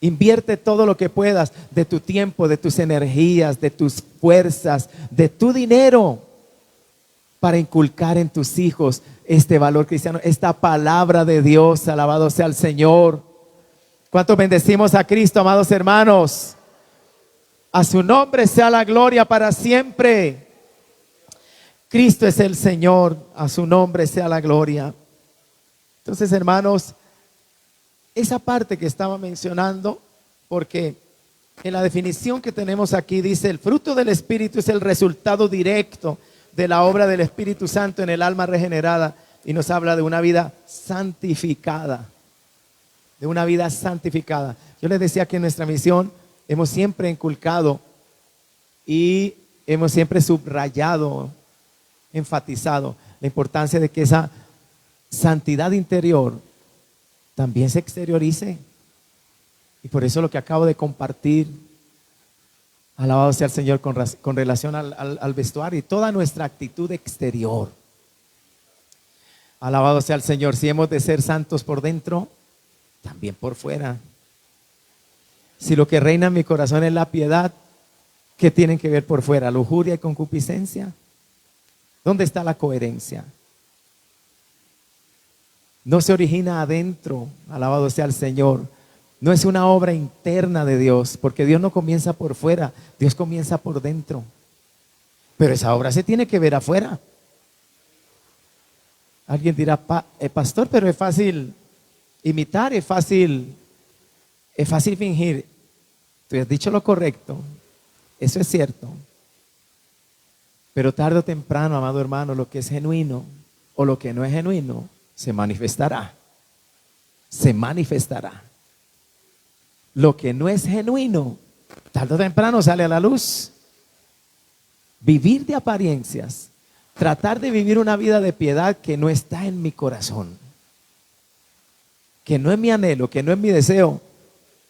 [SPEAKER 1] Invierte todo lo que puedas de tu tiempo, de tus energías, de tus fuerzas, de tu dinero, para inculcar en tus hijos este valor cristiano, esta palabra de Dios. Alabado sea el Señor. ¿Cuántos bendecimos a Cristo, amados hermanos? A su nombre sea la gloria para siempre. Cristo es el Señor, a su nombre sea la gloria. Entonces, hermanos, esa parte que estaba mencionando, porque en la definición que tenemos aquí dice: el fruto del Espíritu es el resultado directo de la obra del Espíritu Santo en el alma regenerada, y nos habla de una vida santificada, de una vida santificada. Yo les decía que en nuestra misión hemos siempre inculcado y hemos siempre subrayado, enfatizado la importancia de que esa santidad interior también se exteriorice. Y por eso lo que acabo de compartir, alabado sea el Señor, con relación al vestuario y toda nuestra actitud exterior. Alabado sea el Señor. Si hemos de ser santos por dentro, también por fuera. Si lo que reina en mi corazón es la piedad, ¿qué tienen que ver por fuera? ¿Lujuria y concupiscencia? ¿Dónde está la coherencia? No se origina adentro, alabado sea el Señor. No es una obra interna de Dios, porque Dios no comienza por fuera, Dios comienza por dentro. Pero esa obra se tiene que ver afuera. Alguien dirá: pastor, pero es fácil imitar, es fácil fingir. Tú has dicho lo correcto, eso es cierto. Pero tarde o temprano, amado hermano, lo que es genuino o lo que no es genuino se manifestará. Se manifestará. Lo que no es genuino, tarde o temprano sale a la luz. Vivir de apariencias, tratar de vivir una vida de piedad que no está en mi corazón, que no es mi anhelo, que no es mi deseo,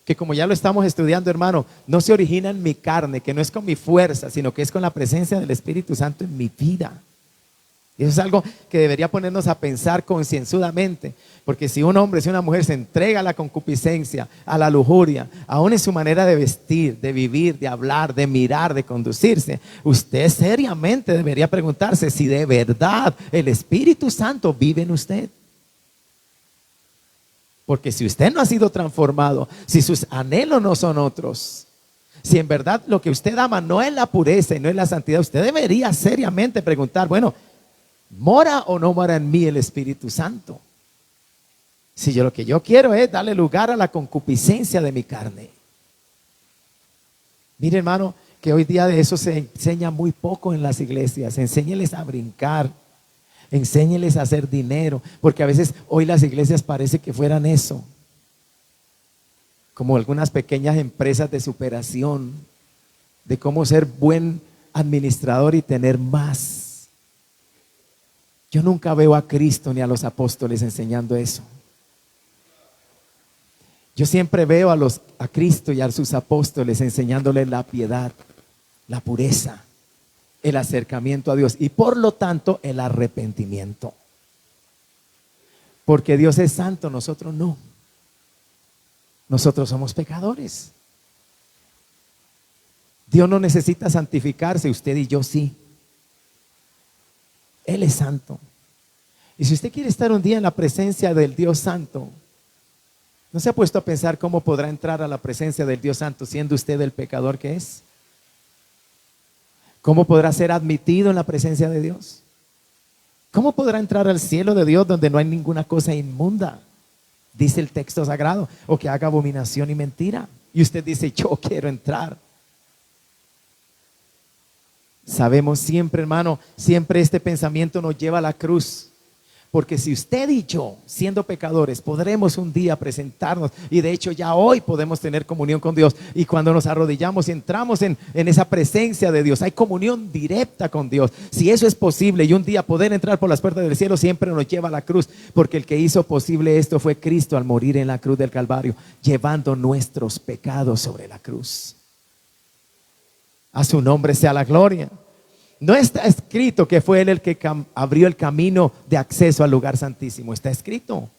[SPEAKER 1] que como ya lo estamos estudiando, hermano, no se origina en mi carne, que no es con mi fuerza, sino que es con la presencia del Espíritu Santo en mi vida. Y eso es algo que debería ponernos a pensar concienzudamente, porque si un hombre, si una mujer se entrega a la concupiscencia, a la lujuria, aún en su manera de vestir, de vivir, de hablar, de mirar, de conducirse, usted seriamente debería preguntarse si de verdad el Espíritu Santo vive en usted. Porque si usted no ha sido transformado, si sus anhelos no son otros, si en verdad lo que usted ama no es la pureza y no es la santidad, usted debería seriamente preguntar: bueno, ¿mora o no mora en mí el Espíritu Santo? Si yo lo que yo quiero es darle lugar a la concupiscencia de mi carne. Mire, hermano, que hoy día de eso se enseña muy poco en las iglesias. Enséñeles a brincar, enséñeles a hacer dinero, porque a veces hoy las iglesias parece que fueran eso, como algunas pequeñas empresas de superación, de cómo ser buen administrador y tener más. Yo nunca veo a Cristo ni a los apóstoles enseñando eso. Yo siempre veo a Cristo y a sus apóstoles enseñándoles la piedad, la pureza, el acercamiento a Dios y por lo tanto el arrepentimiento. Porque Dios es santo, nosotros no. Nosotros somos pecadores. Dios no necesita santificarse, usted y yo sí. Él es santo. Y si usted quiere estar un día en la presencia del Dios santo, ¿no se ha puesto a pensar cómo podrá entrar a la presencia del Dios santo siendo usted el pecador que es? ¿Cómo podrá ser admitido en la presencia de Dios? ¿Cómo podrá entrar al cielo de Dios donde no hay ninguna cosa inmunda? Dice el texto sagrado, o que haga abominación y mentira. Y usted dice: yo quiero entrar. Sabemos siempre, hermano, siempre este pensamiento nos lleva a la cruz. Porque si usted y yo, siendo pecadores, podremos un día presentarnos, y de hecho ya hoy podemos tener comunión con Dios, y cuando nos arrodillamos y entramos en esa presencia de Dios, hay comunión directa con Dios. Si eso es posible y un día poder entrar por las puertas del cielo, siempre nos lleva a la cruz, porque el que hizo posible esto fue Cristo al morir en la cruz del Calvario, llevando nuestros pecados sobre la cruz. A su nombre sea la gloria. No está escrito que fue Él el que abrió el camino de acceso al lugar santísimo. Está escrito.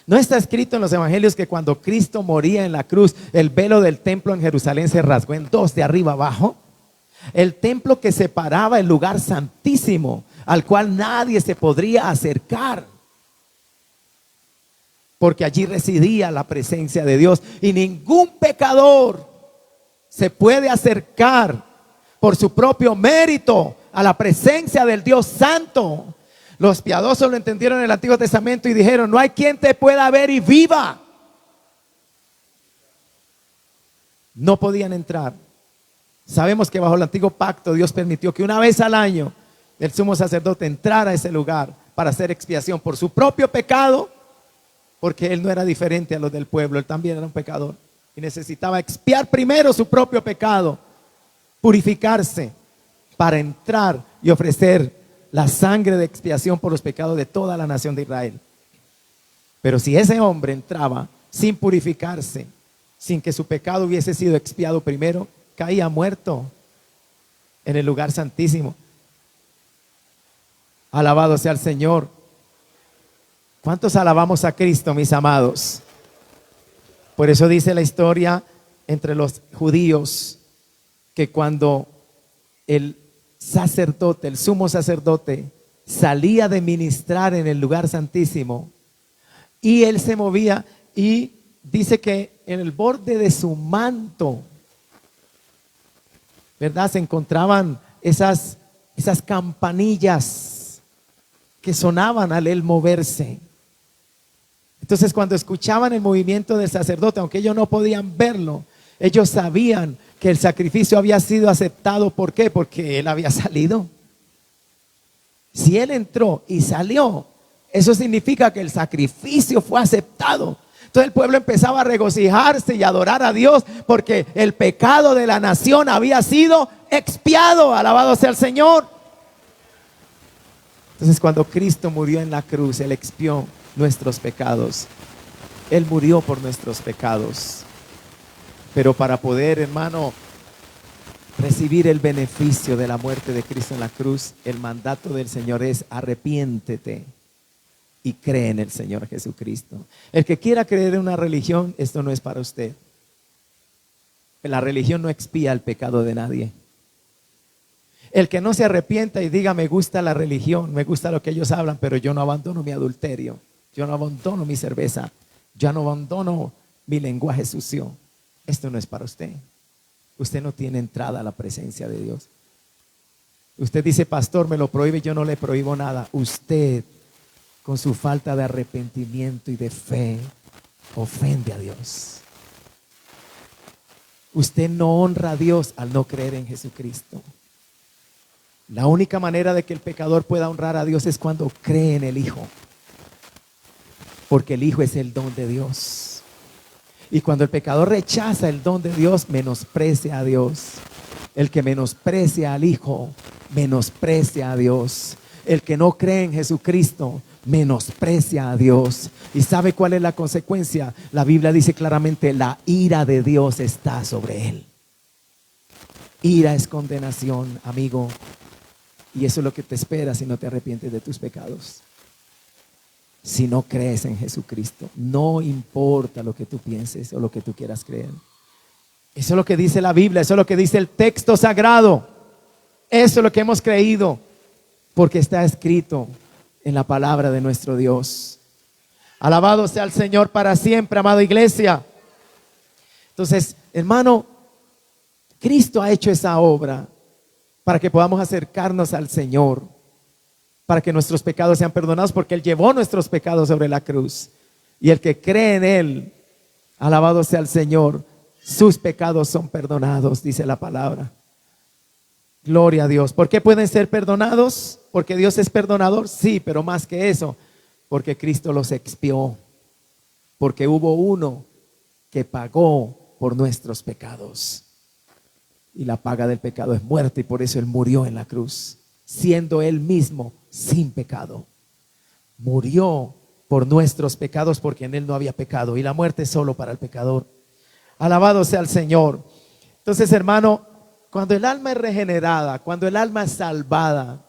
[SPEAKER 1] No está escrito en los evangelios que cuando Cristo moría en la cruz, el velo del templo en Jerusalén se rasgó en dos, de arriba abajo. El templo que separaba el lugar santísimo, al cual nadie se podría acercar, porque allí residía la presencia de Dios, y ningún pecador se puede acercar por su propio mérito a la presencia del Dios Santo. Los piadosos lo entendieron en el Antiguo Testamento y dijeron: no hay quien te pueda ver y viva. No podían entrar. Sabemos que bajo el antiguo pacto Dios permitió que una vez al año el sumo sacerdote entrara a ese lugar para hacer expiación por su propio pecado, porque él no era diferente a los del pueblo, él también era un pecador y necesitaba expiar primero su propio pecado, purificarse para entrar y ofrecer la sangre de expiación por los pecados de toda la nación de Israel. Pero si ese hombre entraba sin purificarse, sin que su pecado hubiese sido expiado primero, caía muerto en el lugar santísimo. Alabado sea el Señor. ¿Cuántos alabamos a Cristo, mis amados? Por eso dice la historia entre los judíos que cuando el sacerdote, el sumo sacerdote, salía de ministrar en el lugar santísimo y él se movía, y dice que en el borde de su manto, ¿verdad?, se encontraban esas campanillas que sonaban al él moverse. Entonces, cuando escuchaban el movimiento del sacerdote, aunque ellos no podían verlo, ellos sabían que el sacrificio había sido aceptado. ¿Por qué? Porque él había salido. Si él entró y salió, eso significa que el sacrificio fue aceptado. Entonces el pueblo empezaba a regocijarse y a adorar a Dios porque el pecado de la nación había sido expiado. Alabado sea el Señor. Entonces, cuando Cristo murió en la cruz, Él expió nuestros pecados. Él murió por nuestros pecados. Pero para poder, hermano, recibir el beneficio de la muerte de Cristo en la cruz, el mandato del Señor es: arrepiéntete y cree en el Señor Jesucristo. El que quiera creer en una religión, esto no es para usted. La religión no expía el pecado de nadie. El que no se arrepienta y diga: me gusta la religión, me gusta lo que ellos hablan, pero yo no abandono mi adulterio, yo no abandono mi cerveza, yo no abandono mi lenguaje sucio, esto no es para usted. Usted no tiene entrada a la presencia de Dios. Usted dice: pastor, me lo prohíbe. Yo no le prohíbo nada. Usted, con su falta de arrepentimiento y de fe, ofende a Dios. Usted no honra a Dios al no creer en Jesucristo. La única manera de que el pecador pueda honrar a Dios es cuando cree en el Hijo, porque el Hijo es el don de Dios. Y cuando el pecador rechaza el don de Dios, menosprecia a Dios. El que menosprecia al Hijo, menosprecia a Dios. El que no cree en Jesucristo, menosprecia a Dios. ¿Y sabe cuál es la consecuencia? La Biblia dice claramente: la ira de Dios está sobre él. Ira es condenación, amigo. Y eso es lo que te espera si no te arrepientes de tus pecados. Si no crees en Jesucristo, no importa lo que tú pienses o lo que tú quieras creer. Eso es lo que dice la Biblia, eso es lo que dice el texto sagrado. Eso es lo que hemos creído, porque está escrito en la palabra de nuestro Dios. Alabado sea el Señor para siempre, amada iglesia. Entonces, hermano, Cristo ha hecho esa obra para que podamos acercarnos al Señor, para que nuestros pecados sean perdonados, porque Él llevó nuestros pecados sobre la cruz. Y el que cree en Él, alabado sea el Señor, sus pecados son perdonados, dice la palabra. Gloria a Dios. ¿Por qué pueden ser perdonados? ¿Porque Dios es perdonador? Sí, pero más que eso, porque Cristo los expió. Porque hubo uno que pagó por nuestros pecados. Y la paga del pecado es muerte, y por eso Él murió en la cruz, siendo Él mismo sin pecado. Murió por nuestros pecados, porque en Él no había pecado, y la muerte es solo para el pecador. Alabado sea el Señor. Entonces, hermano, cuando el alma es regenerada, cuando el alma es salvada,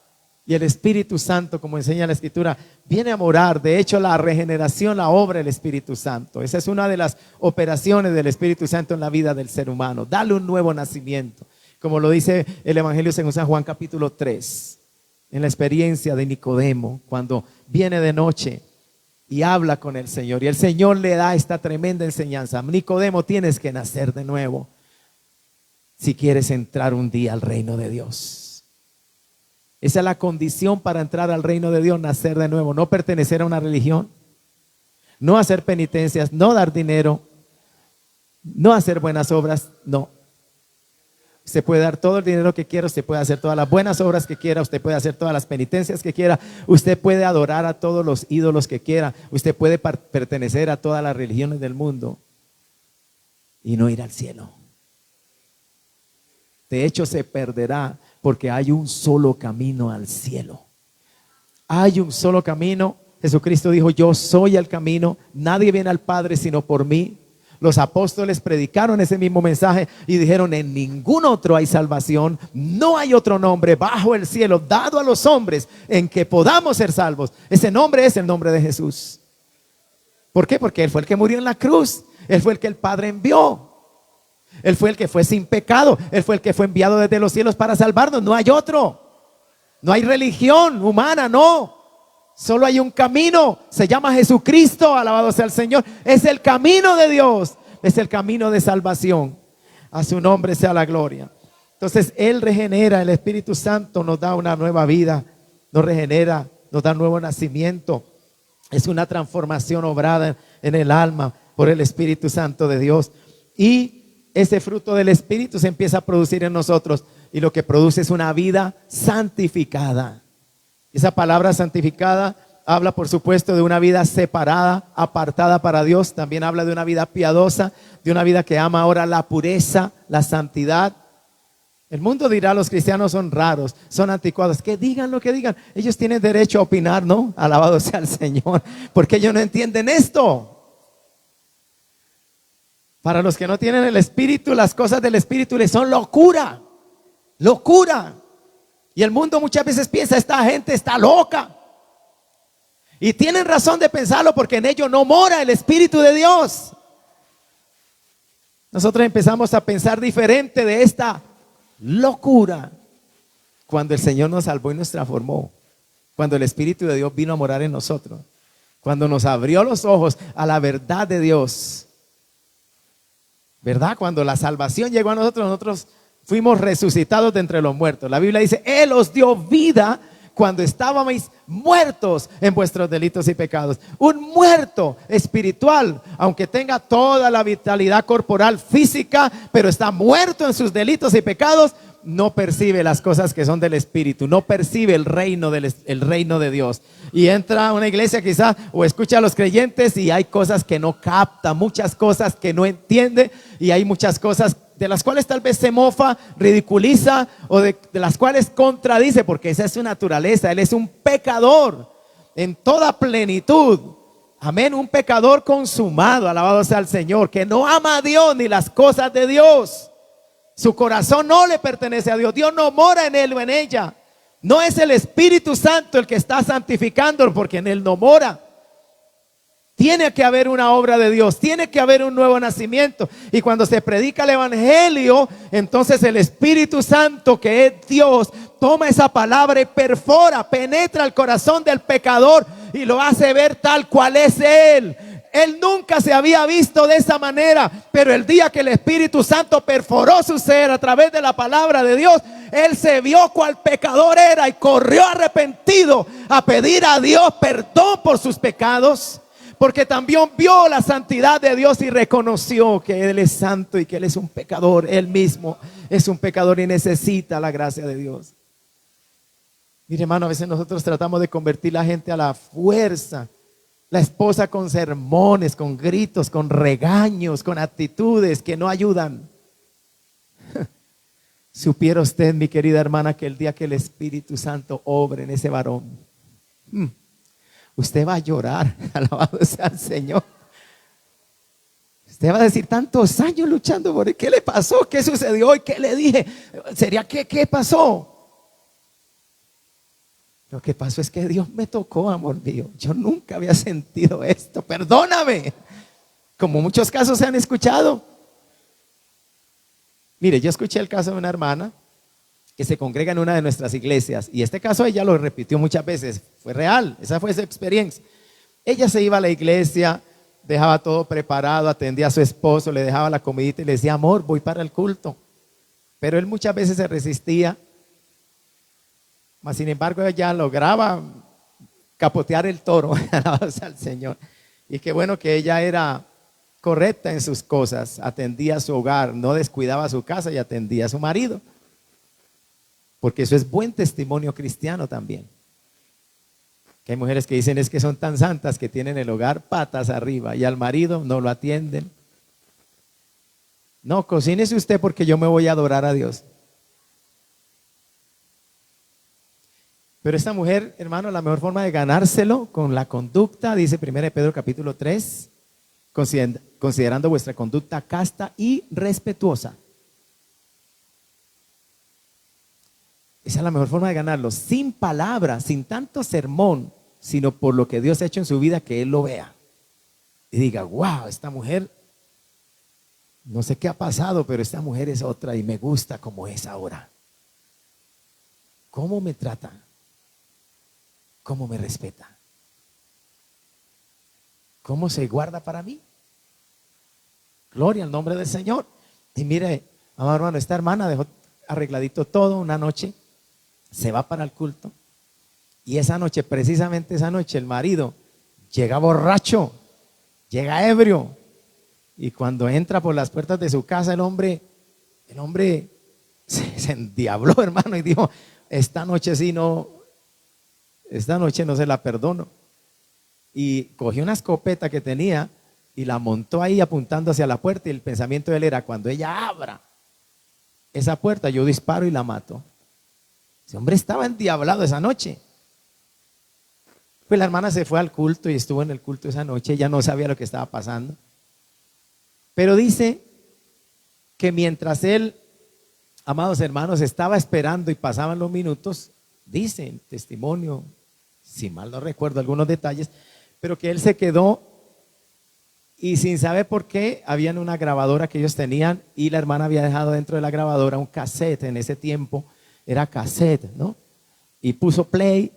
[SPEAKER 1] y el Espíritu Santo, como enseña la Escritura, viene a morar. De hecho, la regeneración la obra el Espíritu Santo. Esa es una de las operaciones del Espíritu Santo en la vida del ser humano. Dale un nuevo nacimiento, como lo dice el Evangelio según San Juan capítulo 3, en la experiencia de Nicodemo, cuando viene de noche y habla con el Señor, y el Señor le da esta tremenda enseñanza: Nicodemo, tienes que nacer de nuevo. si quieres entrar un día al reino de Dios. Esa es la condición para entrar al reino de Dios, nacer de nuevo, no pertenecer a una religión, no hacer penitencias, no dar dinero, no hacer buenas obras, no. Usted puede dar todo el dinero que quiera, usted puede hacer todas las buenas obras que quiera, usted puede hacer todas las penitencias que quiera, usted puede adorar a todos los ídolos que quiera, usted puede pertenecer a todas las religiones del mundo y no ir al cielo. De hecho, se perderá porque hay un solo camino al cielo. Hay un solo camino. Jesucristo dijo: yo soy el camino, nadie viene al Padre sino por mí. Los apóstoles predicaron ese mismo mensaje y dijeron: en ningún otro hay salvación, no hay otro nombre bajo el cielo dado a los hombres en que podamos ser salvos. Ese nombre es el nombre de Jesús. ¿Por qué? Porque Él fue el que murió en la cruz, Él fue el que el Padre envió, Él fue el que fue sin pecado, Él fue el que fue enviado desde los cielos para salvarnos. No hay otro, no hay religión humana, no. Solo hay un camino, se llama Jesucristo, alabado sea el Señor. Es el camino de Dios, es el camino de salvación. A su nombre sea la gloria. Entonces Él regenera, el Espíritu Santo nos da una nueva vida, nos regenera, nos da un nuevo nacimiento. Es una transformación obrada en el alma por el Espíritu Santo de Dios. Y ese fruto del Espíritu se empieza a producir en nosotros, y lo que produce es una vida santificada. Esa palabra santificada habla, por supuesto, de una vida separada, apartada para Dios. También habla de una vida piadosa, de una vida que ama ahora la pureza, la santidad. El mundo dirá: los cristianos son raros, son anticuados. Que digan lo que digan, ellos tienen derecho a opinar, ¿no? Alabado sea el Señor, porque ellos no entienden esto. Para los que no tienen el Espíritu, las cosas del Espíritu les son locura, locura. Y el mundo muchas veces piensa: esta gente está loca. Y tienen razón de pensarlo, porque en ellos no mora el Espíritu de Dios. Nosotros empezamos a pensar diferente de esta locura cuando el Señor nos salvó y nos transformó, cuando el Espíritu de Dios vino a morar en nosotros, cuando nos abrió los ojos a la verdad de Dios, ¿verdad? Cuando la salvación llegó a nosotros, nosotros fuimos resucitados de entre los muertos. La Biblia dice: Él os dio vida cuando estábamos muertos en vuestros delitos y pecados. Un muerto espiritual, aunque tenga toda la vitalidad corporal, física, pero está muerto en sus delitos y pecados, no percibe las cosas que son del Espíritu, no percibe el reino de Dios. Y entra a una iglesia quizás, o escucha a los creyentes, y hay cosas que no capta, muchas cosas que no entiende, y hay muchas cosas de las cuales tal vez se mofa, ridiculiza, o de las cuales contradice, porque esa es su naturaleza. Él es un pecador en toda plenitud. Amén, un pecador consumado, alabado sea el Señor, que no ama a Dios ni las cosas de Dios. Su corazón no le pertenece a Dios. Dios no mora en él o en ella. No es el Espíritu Santo el que está santificándolo, porque en él no mora. Tiene que haber una obra de Dios, tiene que haber un nuevo nacimiento. Y cuando se predica el Evangelio, entonces el Espíritu Santo, que es Dios, toma esa palabra y perfora, penetra el corazón del pecador y lo hace ver tal cual es Él. Él nunca se había visto de esa manera, pero el día que el Espíritu Santo perforó su ser a través de la palabra de Dios, Él se vio cual pecador era y corrió arrepentido a pedir a Dios perdón por sus pecados. Porque también vio la santidad de Dios y reconoció que Él es santo y que Él es un pecador. Él mismo es un pecador y necesita la gracia de Dios. Mire, hermano, a veces nosotros tratamos de convertir a la gente a la fuerza. La esposa con sermones, con gritos, con regaños, con actitudes que no ayudan. Supiera usted, mi querida hermana, que el día que el Espíritu Santo obre en ese varón, usted va a llorar, alabado sea el Señor. Usted va a decir: tantos años luchando por él, ¿qué le pasó? ¿Qué sucedió hoy? ¿Qué le dije? ¿Sería qué pasó? Lo que pasó es que Dios me tocó, amor mío. Yo nunca había sentido esto, perdóname. Como muchos casos se han escuchado. Mire, yo escuché el caso de una hermana que se congrega en una de nuestras iglesias, y este caso ella lo repitió muchas veces, fue real, esa fue su experiencia. Ella se iba a la iglesia, dejaba todo preparado, atendía a su esposo, le dejaba la comidita y le decía: amor, voy para el culto. pero él muchas veces se resistía, mas sin embargo ella lograba capotear el toro, alabados al Señor. Y qué bueno que ella era correcta en sus cosas, atendía a su hogar, no descuidaba su casa y atendía a su marido, porque eso es buen testimonio cristiano también. Que hay mujeres que dicen es que son tan santas que tienen el hogar patas arriba y al marido no lo atienden. No, cocínese usted porque yo me voy a adorar a Dios. Pero esta mujer, hermano, la mejor forma de ganárselo con la conducta, dice 1 Pedro capítulo 3, considerando vuestra conducta casta y respetuosa. Esa es la mejor forma de ganarlo, sin palabras, sin tanto sermón, sino por lo que Dios ha hecho en su vida, que Él lo vea. Y diga, wow, esta mujer, no sé qué ha pasado, pero esta mujer es otra y me gusta como es ahora. ¿Cómo me trata? ¿Cómo me respeta? ¿Cómo se guarda para mí? Gloria al nombre del Señor. Y mire, amado hermano, esta hermana dejó arregladito todo una noche, se va para el culto y esa noche, precisamente esa noche, el marido llega borracho, llega ebrio y cuando entra por las puertas de su casa el hombre se endiabló, hermano, y dijo, esta noche no se la perdono. Y cogió una escopeta que tenía y la montó ahí apuntando hacia la puerta y el pensamiento de él era, cuando ella abra esa puerta yo disparo y la mato. Ese hombre estaba endiablado esa noche. Pues la hermana se fue al culto y estuvo en el culto esa noche, ella no sabía lo que estaba pasando. Pero dice que mientras él, amados hermanos, estaba esperando y pasaban los minutos, dice el testimonio, si mal no recuerdo algunos detalles, pero que él se quedó y sin saber por qué, habían una grabadora que ellos tenían y la hermana había dejado dentro de la grabadora un cassette. En ese tiempo era cassette, ¿no? Y puso play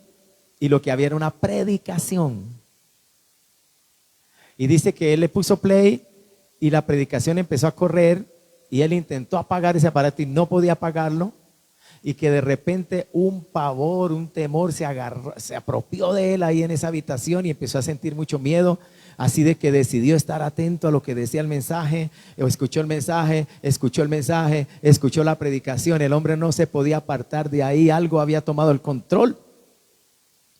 [SPEAKER 1] y lo que había era una predicación. Y dice que él le puso play y la predicación empezó a correr y él intentó apagar ese aparato y no podía apagarlo. Y que de repente un pavor, un temor se apropió de él ahí en esa habitación y empezó a sentir mucho miedo, así de que decidió estar atento a lo que decía el mensaje, o escuchó el mensaje, escuchó la predicación. El hombre no se podía apartar de ahí, algo había tomado el control.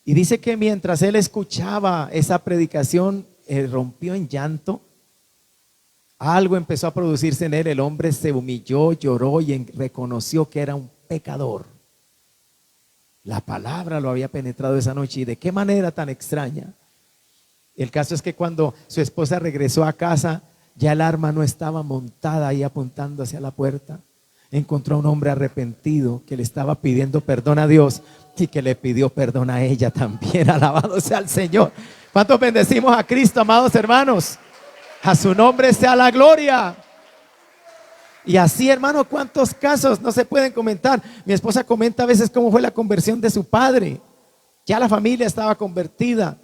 [SPEAKER 1] Y dice que mientras él escuchaba esa predicación, rompió en llanto. Algo empezó a producirse en él, el hombre se humilló, lloró y reconoció que era un pecador. La palabra lo había penetrado esa noche y de qué manera tan extraña. El caso es que cuando su esposa regresó a casa, ya el arma no estaba montada ahí apuntando hacia la puerta. Encontró a un hombre arrepentido que le estaba pidiendo perdón a Dios y que le pidió perdón a ella también. Alabado sea el Señor. ¿Cuántos bendecimos a Cristo, amados hermanos? A su nombre sea la gloria. Y así, hermano, ¿cuántos casos no se pueden comentar? Mi esposa comenta a veces cómo fue la conversión de su padre. Ya la familia estaba convertida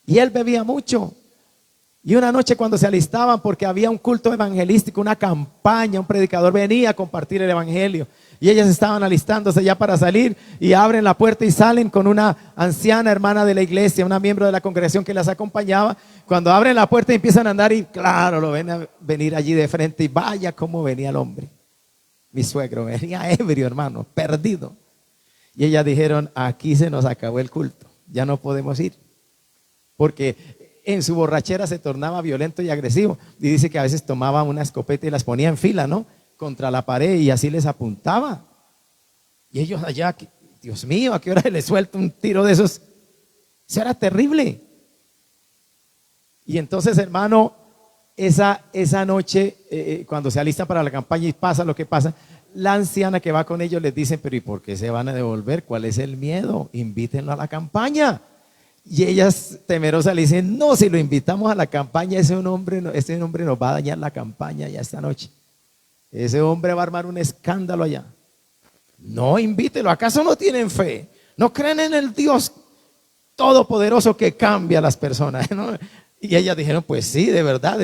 [SPEAKER 1] y él bebía mucho. Y una noche cuando se alistaban, porque había un culto evangelístico, una campaña, un predicador venía a compartir el evangelio y ellas estaban alistándose ya para salir y abren la puerta y salen con una anciana hermana de la iglesia, una miembro de la congregación que las acompañaba. Cuando abren la puerta y empiezan a andar y claro, lo ven a venir allí de frente y vaya cómo venía el hombre. Mi suegro venía ebrio, hermano, perdido. Y ellas dijeron, aquí se nos acabó el culto, ya no podemos ir. Porque en su borrachera se tornaba violento y agresivo. Y dice que a veces tomaba una escopeta y las ponía en fila, ¿no? Contra la pared y así les apuntaba. Y ellos allá, Dios mío, ¿a qué hora les suelta un tiro de esos? Eso era terrible. Y entonces, hermano, esa noche, cuando se alistan para la campaña y pasa lo que pasa, la anciana que va con ellos les dicen, pero ¿y por qué se van a devolver? ¿Cuál es el miedo? Invítenlo a la campaña. Y ellas temerosas le dicen, no, si lo invitamos a la campaña, ese hombre nos va a dañar la campaña ya esta noche. Ese hombre va a armar un escándalo allá. No, invítelo, ¿acaso no tienen fe? ¿No creen en el Dios todopoderoso que cambia a las personas? ¿No? Y ellas dijeron, pues sí, de verdad,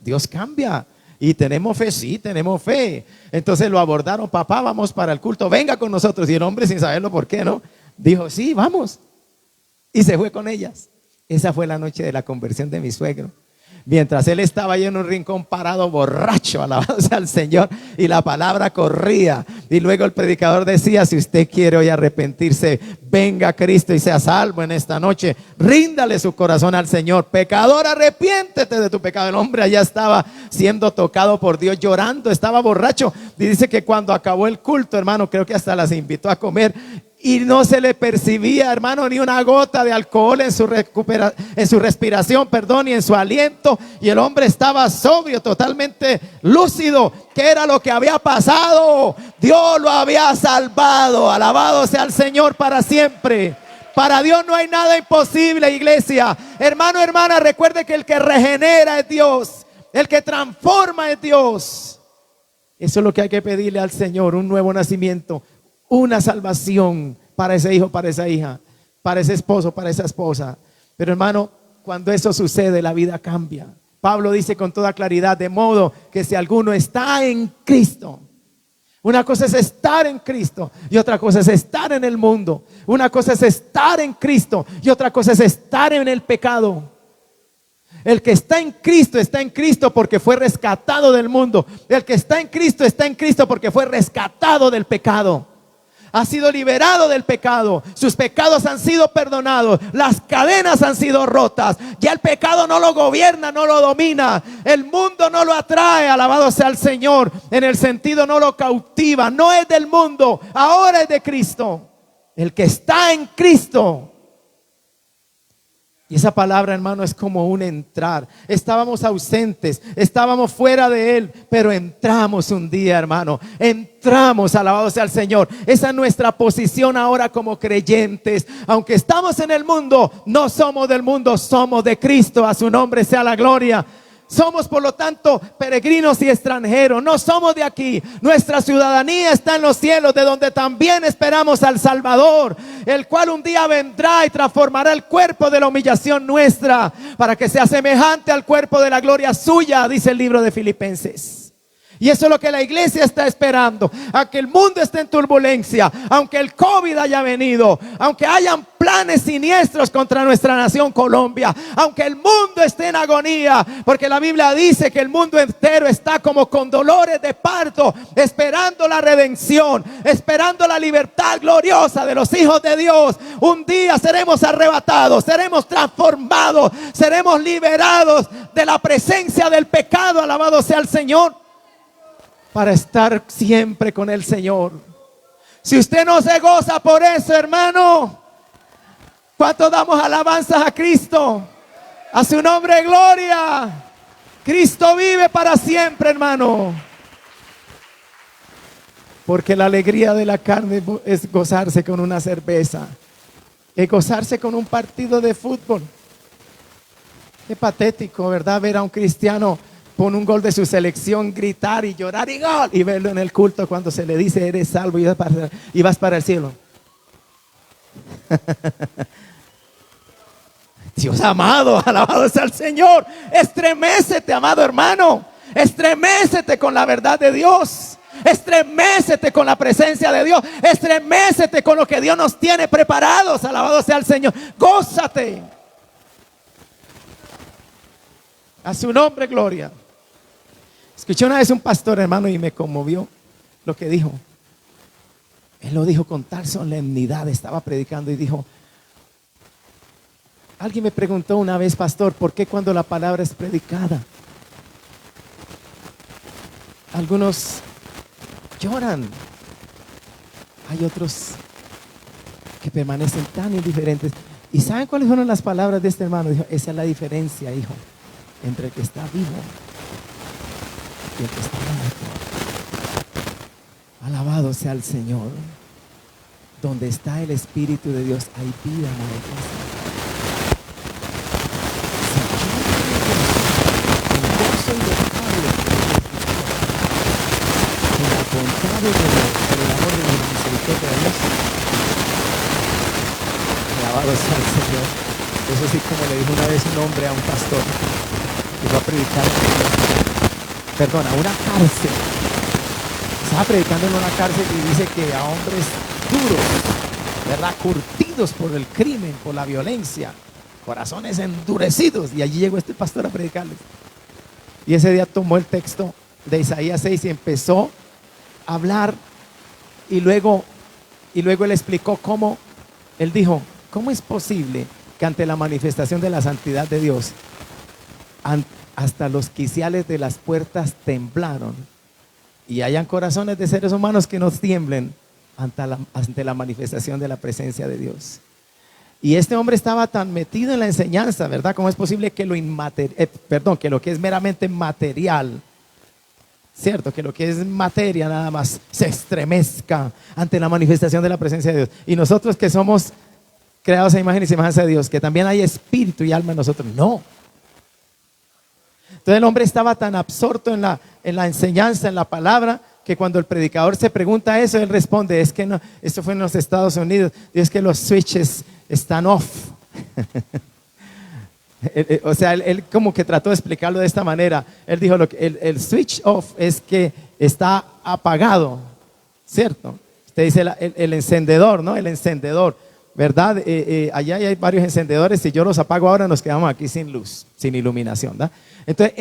[SPEAKER 1] Dios cambia. Y tenemos fe, sí, tenemos fe. Entonces lo abordaron, papá, vamos para el culto, venga con nosotros. Y el hombre, sin saberlo por qué, ¿no? Dijo, sí, vamos. Y se fue con ellas. Esa fue la noche de la conversión de mi suegro. Mientras él estaba ahí en un rincón parado, borracho, alabado sea el Señor, y la palabra corría. Y luego el predicador decía, si usted quiere hoy arrepentirse, venga a Cristo y sea salvo en esta noche. Ríndale su corazón al Señor. Pecador, arrepiéntete de tu pecado. El hombre allá estaba siendo tocado por Dios, llorando, estaba borracho. Y dice que cuando acabó el culto, hermano, creo que hasta las invitó a comer. Y no se le percibía, hermano, ni una gota de alcohol en su respiración, perdón, y en su aliento. Y el hombre estaba sobrio, totalmente lúcido. ¿Qué era lo que había pasado? Dios lo había salvado. Alabado sea el Señor para siempre. Para Dios no hay nada imposible, iglesia. Hermano, hermana, recuerde que el que regenera es Dios. El que transforma es Dios. Eso es lo que hay que pedirle al Señor, un nuevo nacimiento. Una salvación para ese hijo, para esa hija, para ese esposo, para esa esposa. Pero hermano, cuando eso sucede, la vida cambia. Pablo dice con toda claridad, de modo que si alguno está en Cristo, una cosa es estar en Cristo y otra cosa es estar en el mundo. Una cosa es estar en Cristo y otra cosa es estar en el pecado. El que está en Cristo porque fue rescatado del mundo. El que está en Cristo porque fue rescatado del pecado. Ha sido liberado del pecado. Sus pecados han sido perdonados. Las cadenas han sido rotas. Ya el pecado no lo gobierna, no lo domina. El mundo no lo atrae, alabado sea el Señor. En el sentido no lo cautiva. No es del mundo, ahora es de Cristo. El que está en Cristo. Y esa palabra, hermano, es como un entrar. Estábamos ausentes, estábamos fuera de Él, pero entramos un día, hermano. Entramos, alabado sea el Señor. Esa es nuestra posición ahora como creyentes. Aunque estamos en el mundo, no somos del mundo, somos de Cristo. A su nombre sea la gloria. Somos, por lo tanto, peregrinos y extranjeros. No somos de aquí. Nuestra ciudadanía está en los cielos, de donde también esperamos al Salvador, el cual un día vendrá y transformará el cuerpo de la humillación nuestra, para que sea semejante al cuerpo de la gloria suya, dice el libro de Filipenses. Y eso es lo que la iglesia está esperando. Aunque el mundo esté en turbulencia, aunque el COVID haya venido, aunque hayan planes siniestros contra nuestra nación Colombia, aunque el mundo esté en agonía, porque la Biblia dice que el mundo entero está como con dolores de parto, esperando la redención, esperando la libertad gloriosa de los hijos de Dios. Un día seremos arrebatados, seremos transformados, seremos liberados de la presencia del pecado, alabado sea el Señor, para estar siempre con el Señor. Si usted no se goza por eso, hermano, ¿cuánto damos alabanzas a Cristo? A su nombre, gloria. Cristo vive para siempre, hermano. Porque la alegría de la carne es gozarse con una cerveza, es gozarse con un partido de fútbol. Qué patético, ¿verdad? Ver a un cristiano con un gol de su selección gritar y llorar y gol, y verlo en el culto cuando se le dice eres salvo y vas para el cielo. Dios amado, alabado sea el Señor. Estremécete, amado hermano. Estremécete con la verdad de Dios. Estremécete con la presencia de Dios. Estremécete con lo que Dios nos tiene preparados. Alabado sea el Señor. Gózate. A su nombre, gloria. Escuché una vez un pastor, hermano, y me conmovió lo que dijo. Él lo dijo con tal solemnidad. Estaba predicando y dijo: alguien me preguntó una vez, pastor, ¿por qué cuando la palabra es predicada algunos lloran? Hay otros que permanecen tan indiferentes. ¿Y saben cuáles fueron las palabras de este hermano? Dijo: esa es la diferencia, hijo, entre el que está vivo y el que está muerto. Alabado sea el Señor. Donde está el Espíritu de Dios hay vida maravillosa. Contrario por el amor de la misericordia de Dios. Alabado sea el Señor. Eso sí, como le dijo una vez un hombre a un pastor que va a predicar: perdón, a una cárcel. Estaba predicando en una cárcel y dice que a hombres duros, ¿verdad? Curtidos por el crimen, por la violencia, corazones endurecidos. Y allí llegó este pastor a predicarles. Y ese día tomó el texto de Isaías 6 y empezó a hablar. Y luego él explicó cómo, él dijo, ¿cómo es posible que ante la manifestación de la santidad de Dios, hasta los quiciales de las puertas temblaron y hayan corazones de seres humanos que no tiemblen ante la manifestación de la presencia de Dios? Y este hombre estaba tan metido en la enseñanza, ¿verdad? ¿Cómo es posible que que lo que es meramente material, cierto, que lo que es materia nada más se estremezca ante la manifestación de la presencia de Dios? Y nosotros que somos creados a imagen y semejanza de Dios, que también hay espíritu y alma en nosotros, no. Entonces el hombre estaba tan absorto en la enseñanza, en la palabra, que cuando el predicador se pregunta eso, él responde, es que no, esto fue en los Estados Unidos, y es que los switches están off. O sea, él como que trató de explicarlo de esta manera. Él dijo, el switch off es que está apagado, ¿cierto? Usted dice el encendedor, ¿no? El encendedor, ¿verdad? Allá hay varios encendedores. Si yo los apago ahora, nos quedamos aquí sin luz, sin iluminación, ¿verdad? Entonces,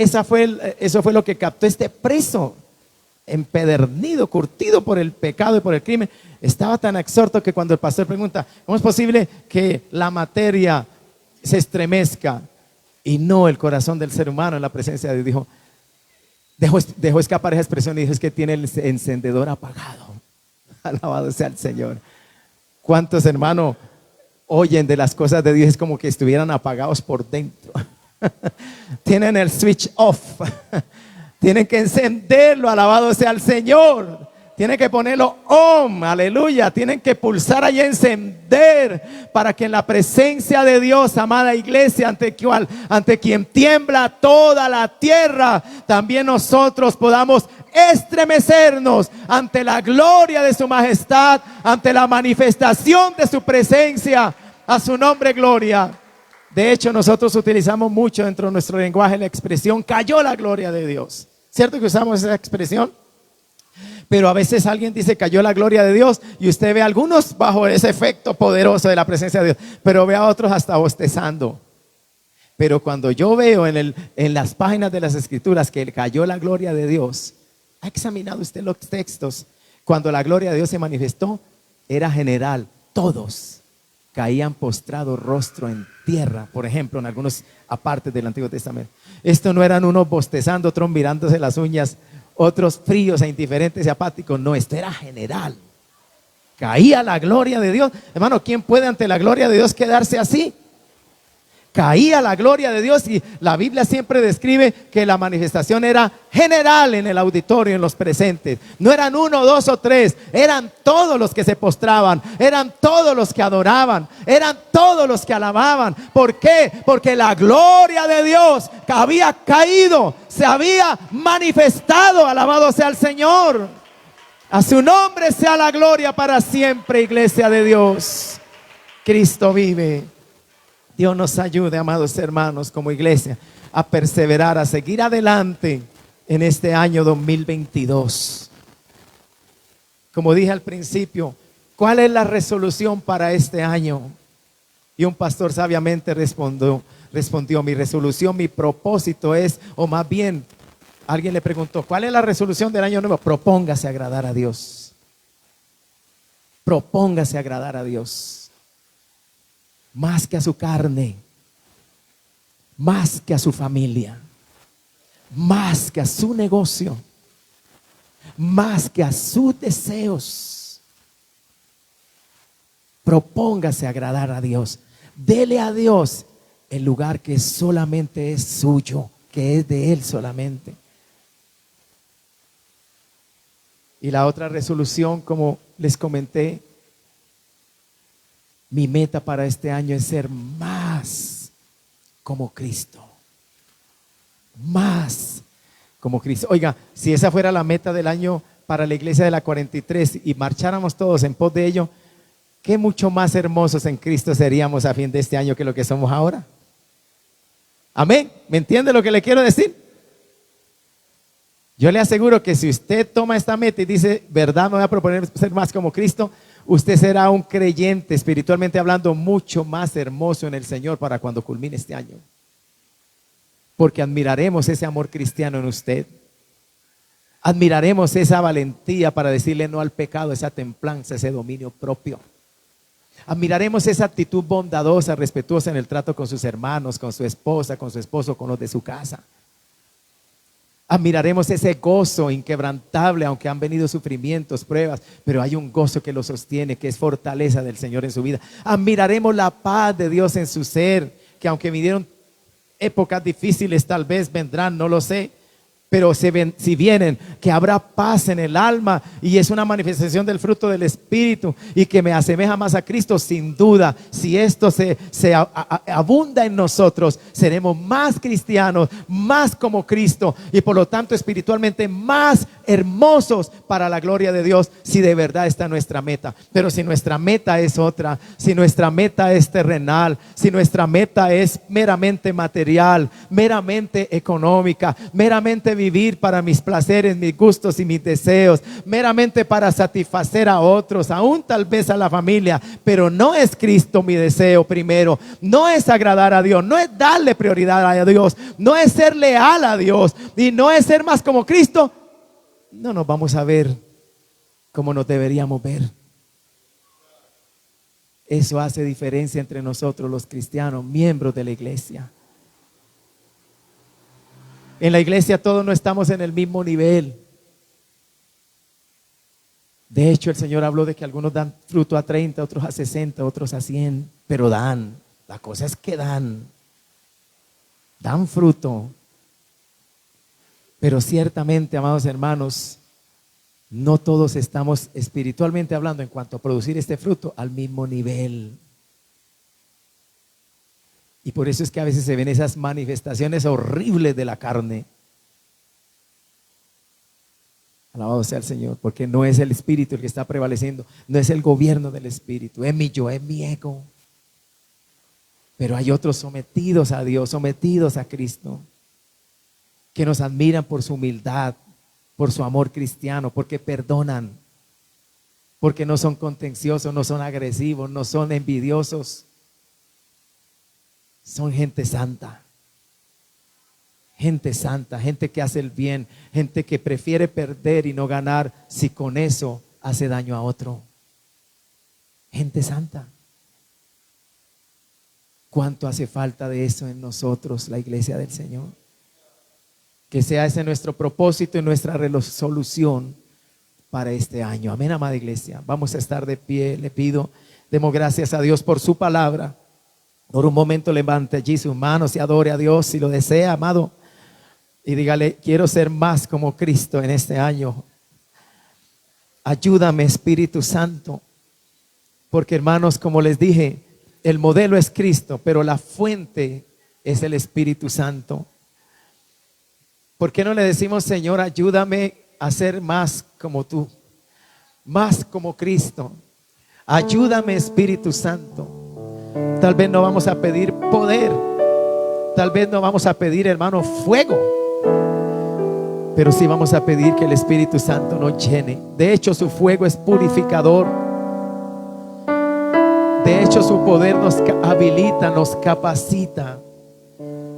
[SPEAKER 1] eso fue lo que captó este preso, empedernido, curtido por el pecado y por el crimen. Estaba tan absorto que cuando el pastor pregunta, ¿cómo es posible que la materia se estremezca y no el corazón del ser humano en la presencia de Dios? Dejó escapar esa expresión y dijo, es que tiene el encendedor apagado. Alabado sea el Señor. ¿Cuántos hermanos oyen de las cosas de Dios? Es como que estuvieran apagados por dentro. Tienen el switch off. Tienen que encenderlo, alabado sea el Señor. Tienen que ponerlo on, aleluya. Tienen que pulsar y encender para que en la presencia de Dios, amada iglesia, ante quien tiembla toda la tierra, también nosotros podamos estremecernos ante la gloria de su majestad, ante la manifestación de su presencia. A su nombre gloria. De hecho, nosotros utilizamos mucho dentro de nuestro lenguaje la expresión cayó la gloria de Dios. ¿Cierto que usamos esa expresión? Pero a veces alguien dice cayó la gloria de Dios y usted ve a algunos bajo ese efecto poderoso de la presencia de Dios, pero ve a otros hasta bostezando. Pero cuando yo veo en las páginas de las Escrituras que cayó la gloria de Dios, ¿ha examinado usted los textos? Cuando la gloria de Dios se manifestó, era general, todos caían postrados rostro en tierra, por ejemplo, en algunos apartes del Antiguo Testamento. Esto no eran unos bostezando, otros mirándose las uñas, otros fríos e indiferentes y apáticos. No, esto era general. Caía la gloria de Dios. Hermano, ¿quién puede ante la gloria de Dios quedarse así? Caía la gloria de Dios y la Biblia siempre describe que la manifestación era general en el auditorio, en los presentes. No eran uno, dos o tres, eran todos los que se postraban, eran todos los que adoraban, eran todos los que alababan. ¿Por qué? Porque la gloria de Dios que había caído, se había manifestado. Alabado sea el Señor. A su nombre sea la gloria para siempre, iglesia de Dios. Cristo vive. Dios nos ayude, amados hermanos, como iglesia, a perseverar, a seguir adelante en este año 2022. Como dije al principio, ¿cuál es la resolución para este año? Y un pastor sabiamente respondió, mi resolución, mi propósito es, o más bien, alguien le preguntó, ¿cuál es la resolución del año nuevo? Propóngase a agradar a Dios. Propóngase a agradar a Dios. Más que a su carne, más que a su familia, más que a su negocio, más que a sus deseos. Propóngase a agradar a Dios. Dele a Dios el lugar que solamente es suyo, que es de Él solamente. Y la otra resolución, como les comenté, mi meta para este año es ser más como Cristo. Más como Cristo. Oiga, si esa fuera la meta del año para la iglesia de la 43 y marcháramos todos en pos de ello, qué mucho más hermosos en Cristo seríamos a fin de este año que lo que somos ahora. Amén. ¿Me entiende lo que le quiero decir? Yo le aseguro que si usted toma esta meta y dice, verdad, me voy a proponer ser más como Cristo, usted será un creyente, espiritualmente hablando, mucho más hermoso en el Señor para cuando culmine este año. Porque admiraremos ese amor cristiano en usted. Admiraremos esa valentía para decirle no al pecado, esa templanza, ese dominio propio. Admiraremos esa actitud bondadosa, respetuosa en el trato con sus hermanos, con su esposa, con su esposo, con los de su casa. Admiraremos ese gozo inquebrantable, aunque han venido sufrimientos, pruebas, pero hay un gozo que lo sostiene, que es fortaleza del Señor en su vida. Admiraremos la paz de Dios en su ser, que aunque vinieron épocas difíciles, tal vez vendrán, no lo sé. Pero si vienen, que habrá paz en el alma, y es una manifestación del fruto del Espíritu y que me asemeja más a Cristo, sin duda. Si esto se abunda en nosotros, seremos más cristianos, más como Cristo, y por lo tanto espiritualmente más hermosos para la gloria de Dios, si de verdad está nuestra meta. Pero si nuestra meta es otra, si nuestra meta es terrenal, si nuestra meta es meramente material, meramente económica, meramente vivir para mis placeres, mis gustos y mis deseos, meramente para satisfacer a otros, aún tal vez a la familia, pero no es Cristo mi deseo primero, no es agradar a Dios, no es darle prioridad a Dios, no es ser leal a Dios y no es ser más como Cristo, no nos vamos a ver como nos deberíamos ver. Eso hace diferencia entre nosotros los cristianos, miembros de la iglesia. En la iglesia todos no estamos en el mismo nivel. De hecho, el Señor habló de que algunos dan fruto a 30, otros a 60, otros a 100, pero dan. La cosa es que dan fruto. Pero ciertamente, amados hermanos, no todos estamos espiritualmente hablando en cuanto a producir este fruto al mismo nivel. Y por eso es que a veces se ven esas manifestaciones horribles de la carne. Alabado sea el Señor, porque no es el espíritu el que está prevaleciendo, no es el gobierno del espíritu, es mi yo, es mi ego. Pero hay otros sometidos a Dios, sometidos a Cristo, que nos admiran por su humildad, por su amor cristiano, porque perdonan, porque no son contenciosos, no son agresivos, no son envidiosos. Son gente santa, gente que hace el bien, gente que prefiere perder y no ganar si con eso hace daño a otro. Gente santa. ¿Cuánto hace falta de eso en nosotros, la iglesia del Señor? Que sea ese nuestro propósito y nuestra resolución para este año. Amén, amada iglesia. Vamos a estar de pie, le pido, demos gracias a Dios por su palabra. Por un momento levante allí sus manos y adore a Dios si lo desea, amado. Y dígale, quiero ser más como Cristo en este año. Ayúdame, Espíritu Santo. Porque, hermanos, como les dije, el modelo es Cristo, pero la fuente es el Espíritu Santo. ¿Por qué no le decimos, Señor, ayúdame a ser más como tú, más como Cristo? Ayúdame, Espíritu Santo. Tal vez no vamos a pedir poder, tal vez no vamos a pedir, hermano, fuego, pero sí vamos a pedir que el Espíritu Santo nos llene. De hecho, su fuego es purificador. De hecho, su poder nos habilita, nos capacita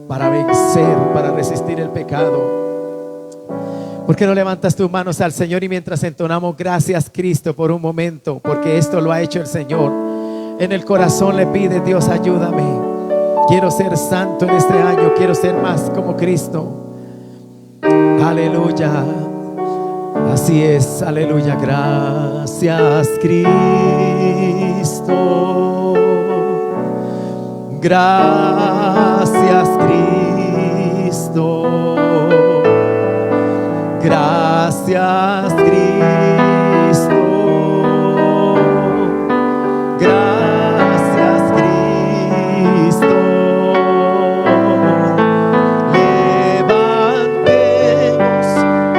[SPEAKER 1] para vencer, para resistir el pecado. ¿Por qué no levantas tus manos al Señor y mientras entonamos gracias, Cristo, por un momento, porque esto lo ha hecho el Señor? En el corazón le pide, Dios, ayúdame. Quiero ser santo en este año, quiero ser más como Cristo. Aleluya. Así es, aleluya. Gracias, Cristo. Gracias, Cristo. Gracias, Cristo. Gracias, Cristo. Levantemos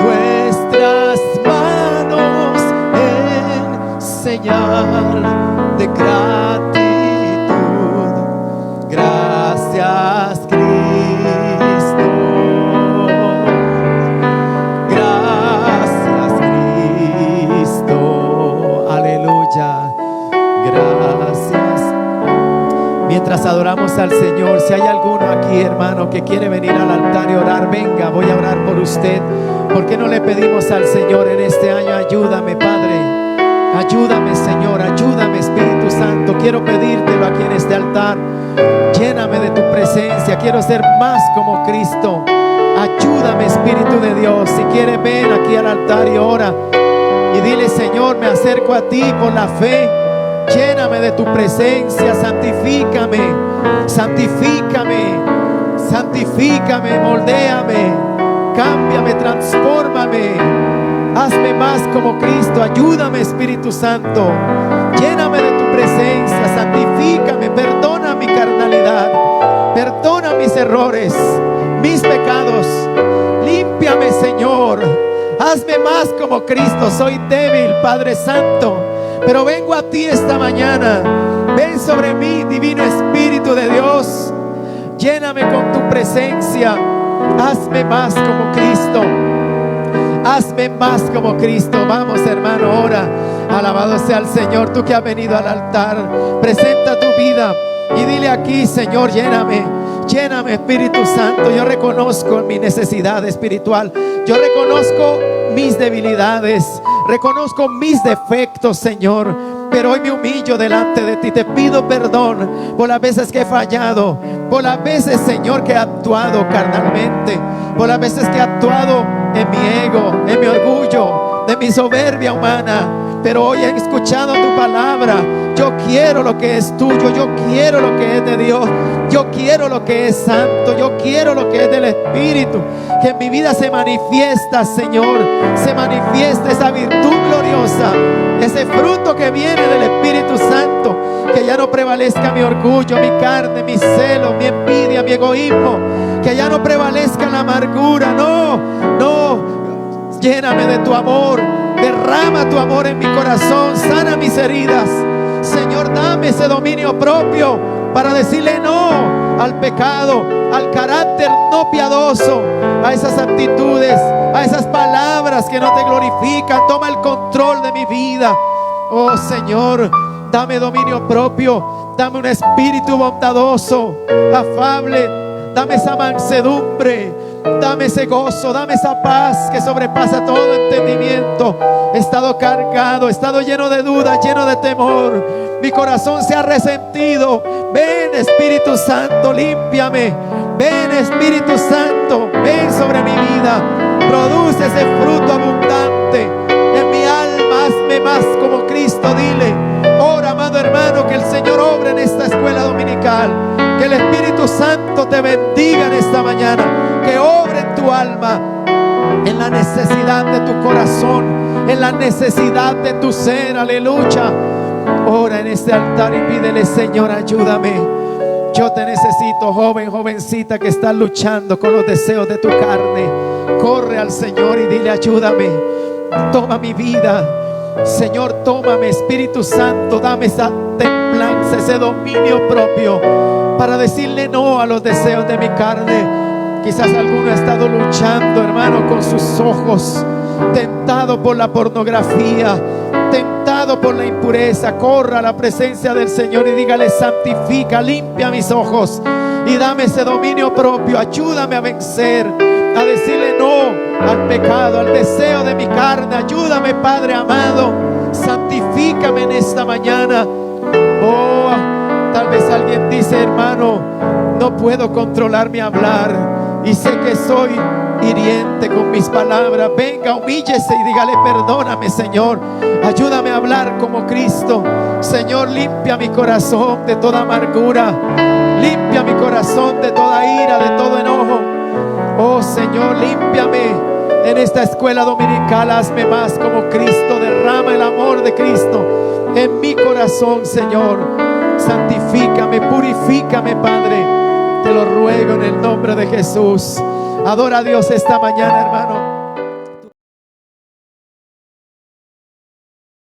[SPEAKER 1] nuestras manos en señal de gratitud. Gracias, Cristo. Gracias, Adoramos al Señor. Si hay alguno aquí, hermano, que quiere venir al altar y orar, venga, voy a orar por usted. ¿Por qué no le pedimos al Señor en este año? Ayúdame, Padre. Ayúdame, Señor. Ayúdame, Espíritu Santo. Quiero pedírtelo aquí en este altar. Lléname de tu presencia. Quiero ser más como Cristo. Ayúdame, Espíritu de Dios. Si quieres, ven aquí al altar y ora. Y dile: Señor, me acerco a ti por la fe. Lléname de tu presencia. Santifícame. Santifícame. Santifícame. Moldéame. Cámbiame. Transfórmame. Hazme más como Cristo. Ayúdame, Espíritu Santo. Lléname de tu presencia. Santifícame. Perdona mi carnalidad. Perdona mis errores, mis pecados. Límpiame, Señor. Hazme más como Cristo. Soy débil, Padre Santo, pero vengo a ti esta mañana. Ven sobre mí, Divino Espíritu de Dios. Lléname con tu presencia. Hazme más como Cristo. Hazme más como Cristo. Vamos, hermano, ora. Alabado sea el Señor. Tú que has venido al altar, presenta tu vida y dile aquí: Señor, lléname. Lléname, Espíritu Santo. Yo reconozco mi necesidad espiritual. Yo reconozco mis debilidades. Reconozco mis defectos, Señor. Pero hoy me humillo delante de ti. Te pido perdón por las veces que he fallado. Por las veces, Señor, que he actuado carnalmente. Por las veces que he actuado en mi ego, en mi orgullo, de mi soberbia humana. Pero hoy he escuchado tu palabra. Yo quiero lo que es tuyo. Yo quiero lo que es de Dios. Yo quiero lo que es santo. Yo quiero lo que es del Espíritu. Que en mi vida se manifiesta, Señor. Se manifiesta esa virtud gloriosa. Ese fruto que viene del Espíritu Santo. Que ya no prevalezca mi orgullo, mi carne, mi celo, mi envidia, mi egoísmo. Que ya no prevalezca la amargura. No, no. Lléname de tu amor. Derrama tu amor en mi corazón. Sana mis heridas. Señor, dame ese dominio propio para decirle no al pecado, al carácter no piadoso, a esas actitudes, a esas palabras que no te glorifican. Toma el control de mi vida. Oh, Señor, dame dominio propio. Dame un espíritu bondadoso, afable. Dame esa mansedumbre. Dame ese gozo, dame esa paz que sobrepasa todo entendimiento. He estado cargado, he estado lleno de dudas, lleno de temor. Mi corazón se ha resentido. Ven, Espíritu Santo, límpiame. Ven, Espíritu Santo, ven sobre mi vida. Produce ese fruto abundante en mi alma. Hazme más como Cristo. Dile: ora, amado hermano, que el Señor obre en esta escuela dominical. Que el Espíritu Santo te bendiga en esta mañana. Que obre en tu alma, en la necesidad de tu corazón, en la necesidad de tu ser. Aleluya. Ora en este altar y pídele: Señor, ayúdame. Yo te necesito, joven, jovencita que está luchando con los deseos de tu carne. Corre al Señor y dile: ayúdame. Toma mi vida. Señor, tómame, Espíritu Santo. Dame esa templanza, ese dominio propio para decirle no a los deseos de mi carne. Quizás alguno ha estado luchando, hermano, con sus ojos, tentado por la pornografía, tentado por la impureza. Corra a la presencia del Señor y dígale: santifica, limpia mis ojos y dame ese dominio propio. Ayúdame a vencer, a decirle no al pecado, al deseo de mi carne. Ayúdame, Padre amado. Santifícame en esta mañana. Oh, tal vez alguien dice: hermano, no puedo controlar mi hablar y sé que soy hiriente con mis palabras. Venga, humíllese y dígale: perdóname, Señor. Ayúdame a hablar como Cristo. Señor, limpia mi corazón de toda amargura. Limpia mi corazón de toda ira, de todo enojo. Oh, Señor, límpiame en esta escuela dominical. Hazme más como Cristo. Derrama el amor de Cristo en mi corazón, Señor. Santifícame, purifícame, Padre. Te lo ruego en el nombre de Jesús. Adora a Dios esta mañana, hermano.